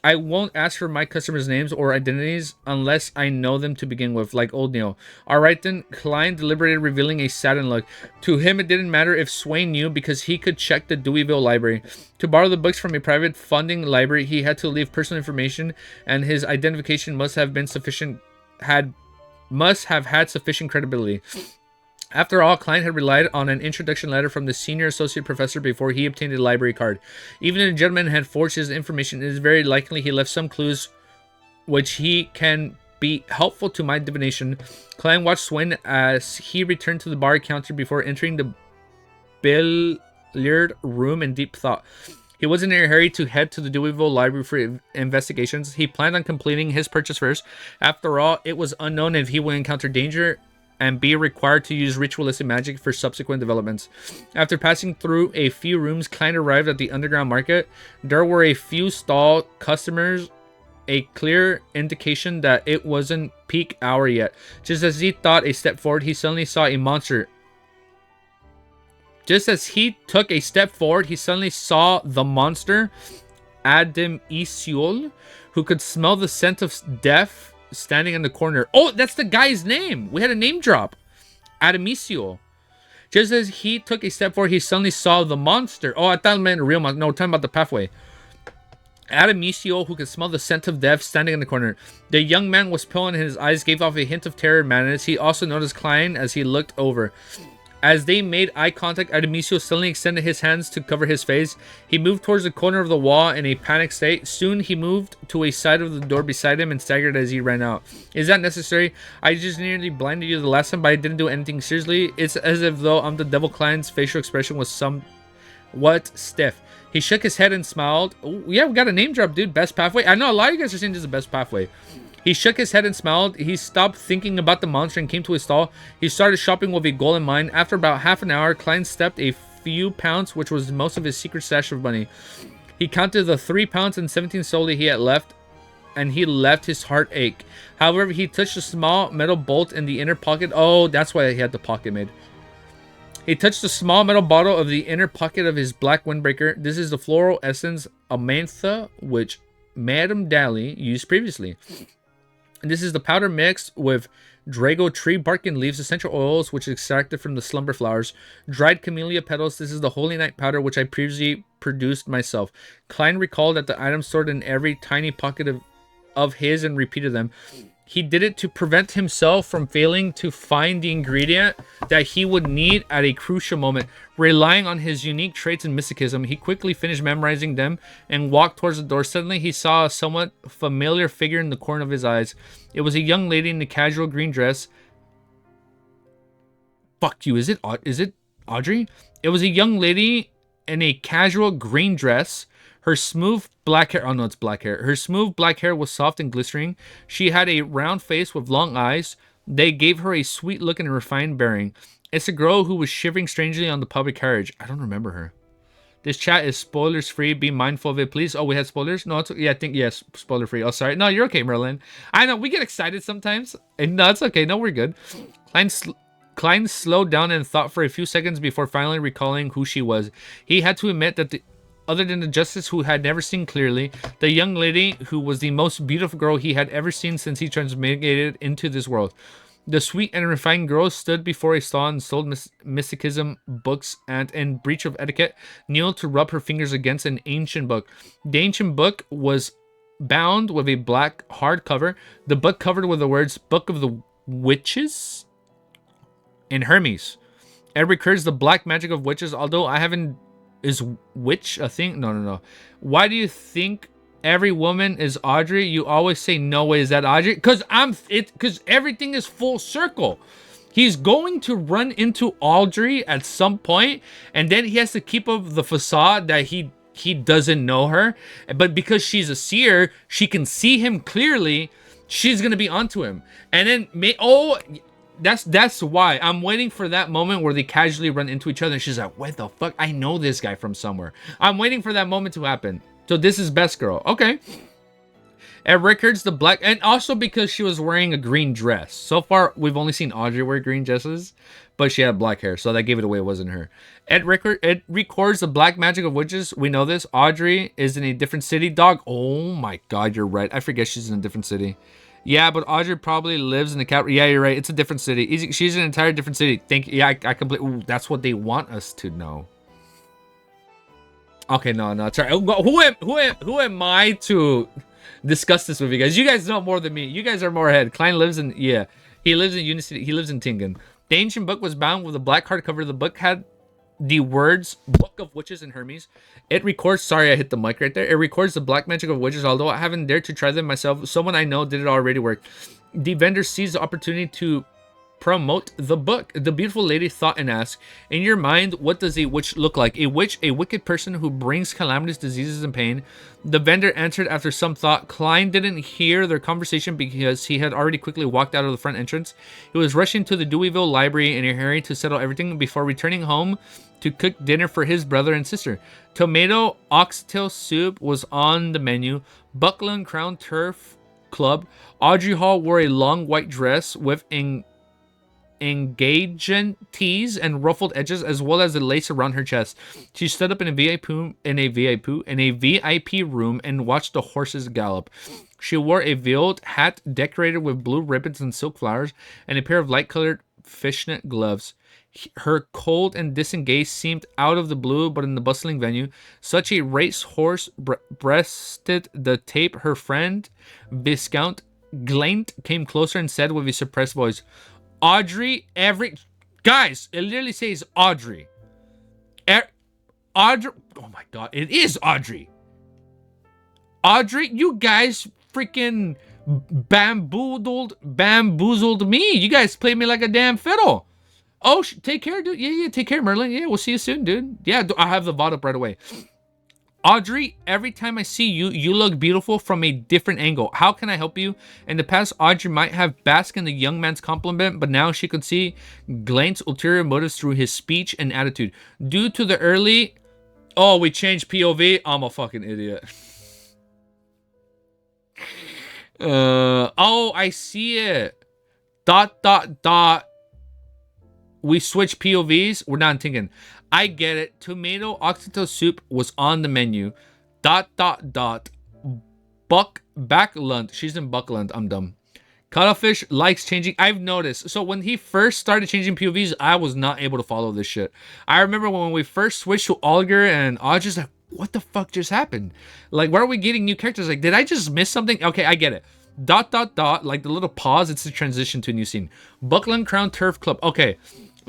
I won't ask for my customers' names or identities unless I know them to begin with, like old Neil. Alright then, Klein deliberated, revealing a saddened look. To him, it didn't matter if Swain knew because he could check the Deweyville library. To borrow the books from a private funding library, he had to leave personal information, and his identification must have had sufficient credibility. After all, Klein had relied on an introduction letter from the senior associate professor before he obtained a library card. Even if the gentleman had forged his information, it is very likely he left some clues which he can be helpful to my divination. Klein watched Swain as he returned to the bar counter before entering the billiard room in deep thought. He wasn't in a hurry to head to the Deweyville Library for investigations. He planned on completing his purchase first. After all, it was unknown if he would encounter danger and be required to use ritualistic magic for subsequent developments. After passing through a few rooms, Klein arrived at the underground market. There were a few stall customers, a clear indication that it wasn't peak hour yet. Just as he thought a step forward, he suddenly saw a monster. Just as he took a step forward, he suddenly saw the monster, Adam Isiol, who could smell the scent of death, standing in the corner. Oh, that's the guy's name. We had a name drop. Adamisio. Just as he took a step forward, he suddenly saw the monster. Oh, I thought it meant a real monster. No, we're talking about the pathway. Adamisio, who could smell the scent of death, standing in the corner. The young man was pale and his eyes gave off a hint of terror and madness. He also noticed Klein as he looked over. As they made eye contact, Adamisio suddenly extended his hands to cover his face. He moved towards the corner of the wall in a panicked state. Soon he moved to a side of the door beside him and staggered as he ran out. Is that necessary? I just nearly blinded you the last time, but I didn't do anything seriously. It's as if though I'm the devil. Klein's facial expression was somewhat stiff. He shook his head and smiled. Oh, yeah, we got a name drop, dude. Best pathway. I know a lot of you guys are saying this is the best pathway. He shook his head and smiled. He stopped thinking about the monster and came to his stall. He started shopping with a goal in mind. After about half an hour, Klein stepped a few pounds, which was most of his secret stash of money. He counted the 3 pounds and 17 soldi he had left, and he left his heart ache. However, he touched a small metal bolt in the inner pocket. Oh, that's why he had the pocket made. He touched the small metal bottle of the inner pocket of his black windbreaker. This is the floral essence Amantha, which Madame Daly used previously. And this is the powder mixed with Drago tree bark and leaves, essential oils, which is extracted from the slumber flowers, dried camellia petals. This is the holy night powder, which I previously produced myself. Klein recalled that the items stored in every tiny pocket of his and repeated them. He did it to prevent himself from failing to find the ingredient that he would need at a crucial moment. Relying on his unique traits and mysticism, he quickly finished memorizing them and walked towards the door. Suddenly, he saw a somewhat familiar figure in the corner of his eyes. It was a young lady in a casual green dress. Fuck you, is it Audrey? It was a young lady in a casual green dress. Her smooth black hair, oh no, it's black hair. Her smooth black hair was soft and glistening. She had a round face with long eyes. They gave her a sweet look and a refined bearing. It's a girl who was shivering strangely on the public carriage. I don't remember her. This chat is spoilers free. Be mindful of it, please. Oh, we had spoilers? No, yeah, I think, yes, spoiler free. Oh, sorry. No, you're okay, Merlin. I know, we get excited sometimes. And no, it's okay. No, we're good. Klein slowed down and thought for a few seconds before finally recalling who she was. He had to admit that other than the justice who had never seen clearly, the young lady who was the most beautiful girl he had ever seen since he transmigrated into this world. The sweet and refined girl stood before a stall and sold mysticism books and, in breach of etiquette, kneeled to rub her fingers against an ancient book. The ancient book was bound with a black hardcover, the book covered with the words Book of the Witches and Hermes. It recurs the black magic of witches, although I haven't... Is witch a thing? No. Why do you think every woman is Audrey? You always say, no way, is that Audrey? Because everything is full circle. He's going to run into Audrey at some point, and then he has to keep up the facade that he doesn't know her. But because she's a seer, she can see him clearly. She's gonna be onto him, and then that's why I'm waiting for that moment where they casually run into each other and she's like, what the fuck? I know this guy from somewhere. I'm waiting for that moment to happen. So this is Best Girl. Okay. It records the black, and also because she was wearing a green dress. So far, we've only seen Audrey wear green dresses, but she had black hair, so that gave it away it wasn't her. It records the black magic of witches. We know this. Audrey is in a different city. Dog. Oh my god, you're right. I forget she's in a different city. Yeah, but Audrey probably lives in the capital. Yeah, you're right. It's a different city. She's in an entire different city. Yeah, I completely... Ooh, that's what they want us to know. Okay, no. Sorry. Who am I to discuss this with you guys? You guys know more than me. You guys are more ahead. Klein lives in... Yeah, he lives in Unicity. He lives in Tingen. The ancient book was bound with a black hardcover. The book had the words Book of Witches and Hermes. It records... Sorry, I hit the mic right there. It records the black magic of witches, although I haven't dared to try them myself. Someone I know did it already work. The vendor seized the opportunity to promote the book. The beautiful lady thought and asked, in your mind, what does a witch look like? A witch, a wicked person who brings calamities, diseases, and pain. The vendor answered after some thought. Klein didn't hear their conversation because he had already quickly walked out of the front entrance. He was rushing to the Deweyville library in a hurry to settle everything before returning home to cook dinner for his brother and sister. Tomato oxtail soup was on the menu. Buckland Crown Turf Club. Audrey Hall wore a long white dress with engagement tees and ruffled edges, as well as the lace around her chest. She stood up in a VIP room and watched the horses gallop. She wore a veiled hat decorated with blue ribbons and silk flowers, and a pair of light-colored fishnet gloves. Her cold and disengaged seemed out of the blue, but in the bustling venue, such a racehorse breasted the tape. Her friend, Viscount Glaint, came closer and said with a suppressed voice, Audrey, guys, it literally says Audrey. Audrey, oh my god, it is Audrey. Audrey, you guys freaking bamboozled me. You guys played me like a damn fiddle. Oh, take care, dude. Yeah, take care, Merlin. Yeah, we'll see you soon, dude. Yeah, I'll have the VOD up right away. Audrey, every time I see you, you look beautiful from a different angle. How can I help you? In the past, Audrey might have basked in the young man's compliment, but now she could see Glaint's ulterior motives through his speech and attitude. Due to the early... Oh, we changed POV? I'm a fucking idiot. Oh, I see it. ... We switch POVs. We're not thinking. I get it. Tomato oxtail soup was on the menu. ... Buckland. She's in Buckland. I'm dumb. Cuttlefish likes changing. I've noticed. So when he first started changing POVs, I was not able to follow this shit. I remember when we first switched to Olger and Audrey's like, what the fuck just happened? Like, why are we getting new characters? Like, did I just miss something? Okay, I get it. ... Like the little pause, it's the transition to a new scene. Buckland Crown Turf Club. Okay.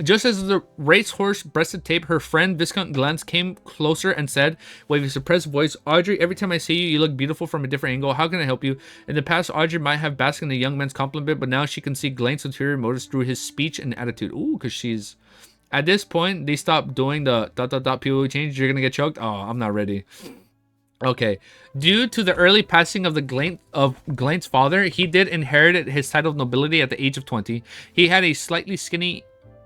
Just as the racehorse breasted tape, her friend Viscount Glance came closer and said, with a suppressed voice, Audrey, every time I see you, you look beautiful from a different angle. How can I help you? In the past, Audrey might have basked in a young man's compliment, but now she can see Glant's ulterior motives through his speech and attitude. Ooh, because she's... At this point, they stopped doing the ... POV change. You're going to get choked? Oh, I'm not ready. Okay. Due to the early passing of Glant's father, he did inherit his title of nobility at the age of 20. He had a slightly skinny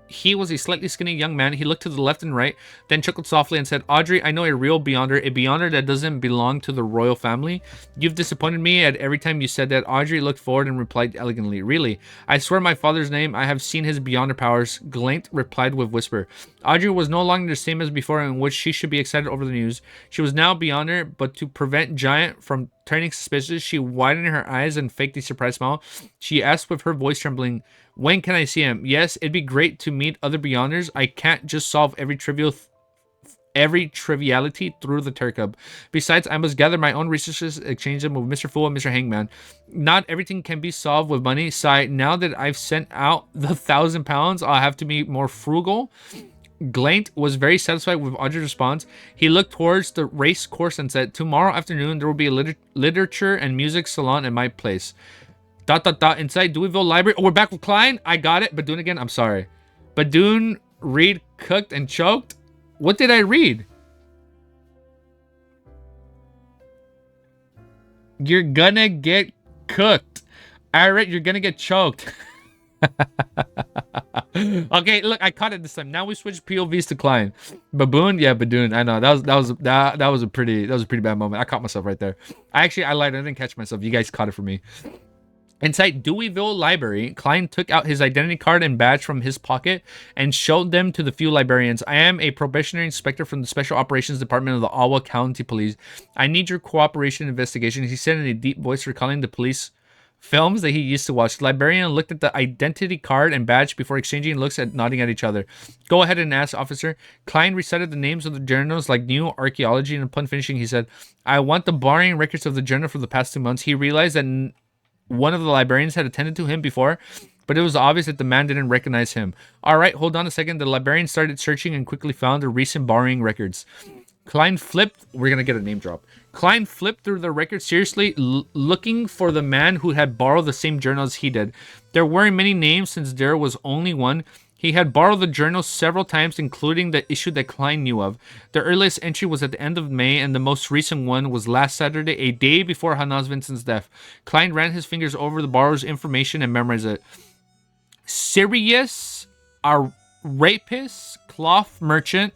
He was a slightly skinny young man. He looked to the left and right, then chuckled softly and said, Audrey, I know a real Beyonder, a Beyonder that doesn't belong to the royal family. You've disappointed me at every time you said that. Audrey looked forward and replied elegantly, really? I swear my father's name, I have seen his Beyonder powers. Glaint replied with whisper. Audrey was no longer the same as before, in which she should be excited over the news. She was now Beyonder, but to prevent Giant from turning suspicious, she widened her eyes and faked a surprised smile. She asked with her voice trembling, when can I see him? Yes, it'd be great to meet other Beyonders. I can't just solve every triviality through the Turcub. Besides, I must gather my own resources, exchange them with Mr. Fool and Mr. Hangman. Not everything can be solved with money. Sigh, now that I've sent out the £1,000, I'll have to be more frugal. Glaint was very satisfied with Audrey's response. He looked towards the race course and said, tomorrow afternoon there will be a literature and music salon at my place. ... Inside Deweyville Library. Oh, we're back with Klein. I got it. Badoon again. I'm sorry. Badoon, read, cooked, and choked. What did I read? You're gonna get cooked. I read you're gonna get choked. Okay, look, I caught it this time. Now we switch POVs to Klein. Baboon, yeah, Badoon. I know that was a pretty bad moment. I caught myself right there. I lied. I didn't catch myself. You guys caught it for me. Inside Deweyville Library, Klein took out his identity card and badge from his pocket and showed them to the few librarians. I am a probationary inspector from the Special Operations Department of the Ottawa County Police. I need your cooperation in investigation, he said in a deep voice, recalling the police films that he used to watch. The librarian looked at the identity card and badge before exchanging looks and nodding at each other. Go ahead and ask, officer. Klein recited the names of the journals like New Archaeology, and upon finishing, he said, I want the borrowing records of the journal for the past 2 months. He realized that one of the librarians had attended to him before, but it was obvious that the man didn't recognize him. All right, hold on a second. The librarian started searching and quickly found the recent borrowing records. Klein flipped. We're going to get a name drop. Klein flipped through the records seriously, looking for the man who had borrowed the same journal as he did. There weren't many names since there was only one. He had borrowed the journal several times, including the issue that Klein knew of. The earliest entry was at the end of May, and the most recent one was last Saturday, a day before Hanaz Vincent's death. Klein ran his fingers over the borrower's information and memorized it. Sirius, a rapist, cloth merchant,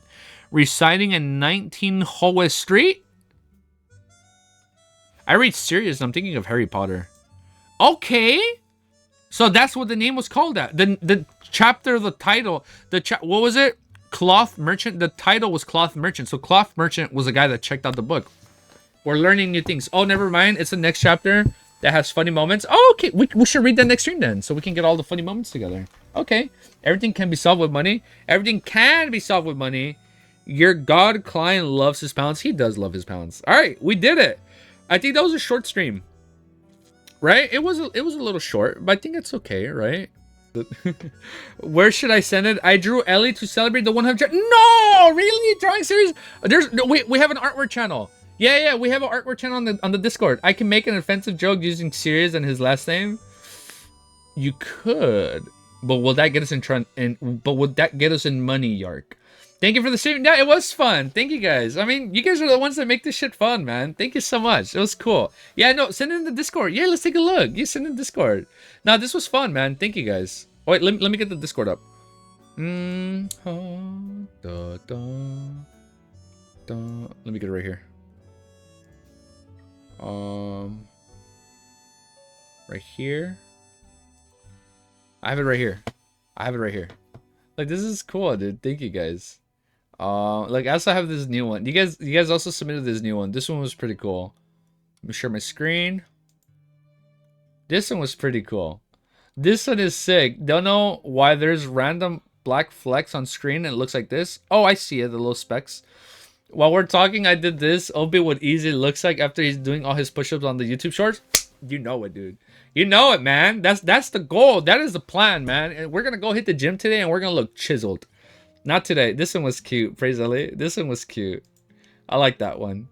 residing in 19 Howe Street? I read Sirius, and I'm thinking of Harry Potter. Okay. So that's what the name was called at. The chapter, the title, what was it? Cloth Merchant. The title was Cloth Merchant. So Cloth Merchant was a guy that checked out the book. We're learning new things. Oh, never mind. It's the next chapter that has funny moments. Oh, okay. We should read that next stream then, so we can get all the funny moments together. Okay. Everything can be solved with money. Everything can be solved with money. Your God Klein loves his pounds. He does love his pounds. All right, we did it. I think that was a short stream. Right? It was a little short, but I think it's okay, right? Where should I send it? I drew Ellie to celebrate the 100. No, really? Drawing series? We have an artwork channel. Yeah, we have an artwork channel on the Discord. I can make an offensive joke using Sirius and his last name. You could, but will that get us in money, Yark? Thank you for the stream. Yeah, it was fun. Thank you guys. I mean, you guys are the ones that make this shit fun, man. Thank you so much. It was cool. Yeah, no, send it in the Discord. Yeah, let's take a look. You send it in Discord. No, this was fun, man. Thank you guys. Oh, wait, let me get the Discord up. Let me get it right here. Right here. I have it right here. Like, this is cool, dude. Thank you guys. Like, I also have this new one. You guys also submitted this new one. This one was pretty cool. Let me share my screen. This one was pretty cool. This one is sick. Don't know why there's random black flecks on screen and it looks like this. Oh, I see it, the little specks. While we're talking, I did this. Obi, what easy looks like after he's doing all his push-ups on the YouTube shorts. You know it, dude. You know it, man. That's the goal. That is the plan, man. And we're gonna go hit the gym today and we're gonna look chiseled. Not today. This one was cute. Praise Ellie. This one was cute. I like that one.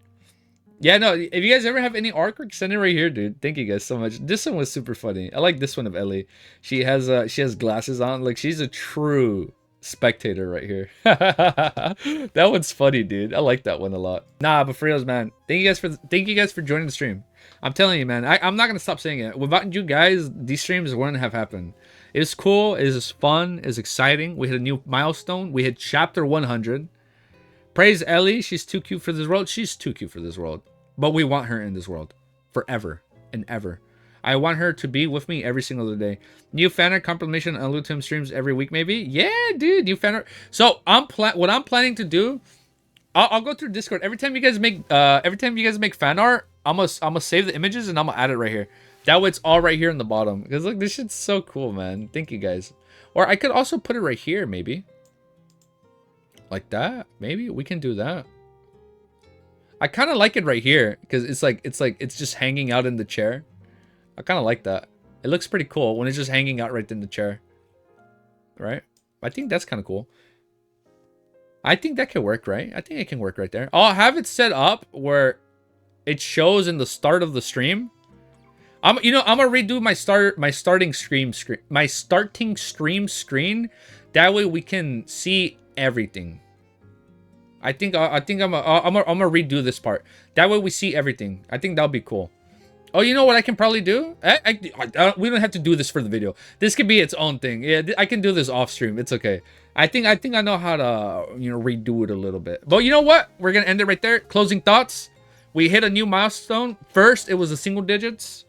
Yeah, no. If you guys ever have any artwork, send it right here, dude. Thank you guys so much. This one was super funny. I like this one of Ellie. She has glasses on. Like, she's a true Spectator right here. That one's funny, dude. I like that one a lot. Nah, but for reals, man. Thank you guys for joining the stream. I'm telling you, man. I'm not gonna stop saying it. Without you guys, these streams wouldn't have happened. It was cool. It was fun. It was exciting. We hit a new milestone. We hit chapter 100. Praise Ellie. She's too cute for this world. She's too cute for this world. But we want her in this world forever and ever. I want her to be with me every single day. New fan art confirmation on Lutum streams every week, maybe. Yeah, dude, new fan art. So what I'm planning to do, I'll go through Discord every time you guys make fan art. I'm gonna save the images and I'm gonna add it right here. That way it's all right here in the bottom. Because look, this shit's so cool, man. Thank you guys. Or I could also put it right here, maybe. Like that. Maybe we can do that. I kind of like it right here because it's just hanging out in the chair. I kind of like that. It looks pretty cool when it's just hanging out right in the chair. Right? I think that's kind of cool. I think that could work, right? I think it can work right there. I'll have it set up where it shows in the start of the stream. I'm gonna redo my starting stream screen. That way we can see everything. I think I'm gonna redo this part. That way we see everything. I think that'll be cool. Oh, you know what I can probably do? We don't have to do this for the video. This could be its own thing. Yeah, I can do this off stream. It's okay. I think I know how to redo it a little bit. But you know what? We're gonna end it right there. Closing thoughts. We hit a new milestone. First, it was the single digits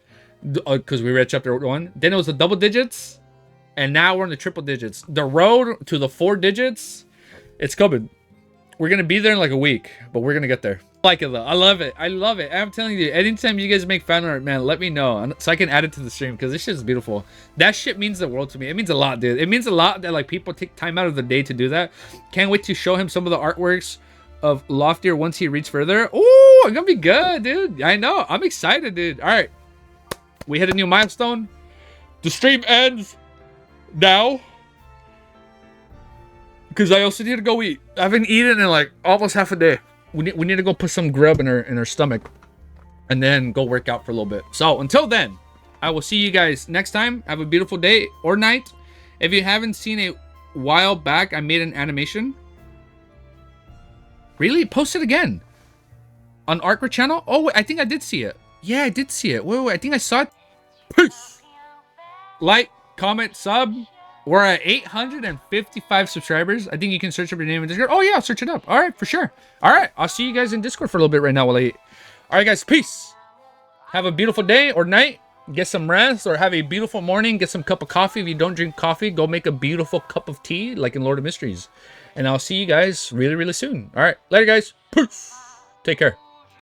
because we read chapter 1. Then it was the double digits, and now we're in the triple digits. The road to the 4 digits, it's coming. We're gonna be there in like a week, but we're gonna get there. I like it though. I love it. I love it. I'm telling you, anytime you guys make fan art, man, let me know so I can add it to the stream because this shit is beautiful. That shit means the world to me. It means a lot, dude. It means a lot that like people take time out of the day to do that. Can't wait to show him some of the artworks of Loftier once he reads further. Oh, it's gonna be good, dude. I know. I'm excited, dude. All right, we hit a new milestone. The stream ends now. Because I also need to go eat. I haven't eaten in like almost half a day. We need to go put some grub in our stomach. And then go work out for a little bit. So until then, I will see you guys next time. Have a beautiful day or night. If you haven't seen a while back, I made an animation. Really? Post it again. On Artwork channel? Oh, wait, I think I did see it. Yeah, I did see it. Wait, I think I saw it. Peace. Like, comment, sub. We're at 855 subscribers. I think you can search up your name in Discord. Oh, yeah, I'll search it up. All right, for sure. All right, I'll see you guys in Discord for a little bit right now while I eat. All right, guys, peace. Have a beautiful day or night. Get some rest or have a beautiful morning. Get some cup of coffee. If you don't drink coffee, go make a beautiful cup of tea like in Lord of Mysteries. And I'll see you guys really, really soon. All right, later, guys. Peace. Take care.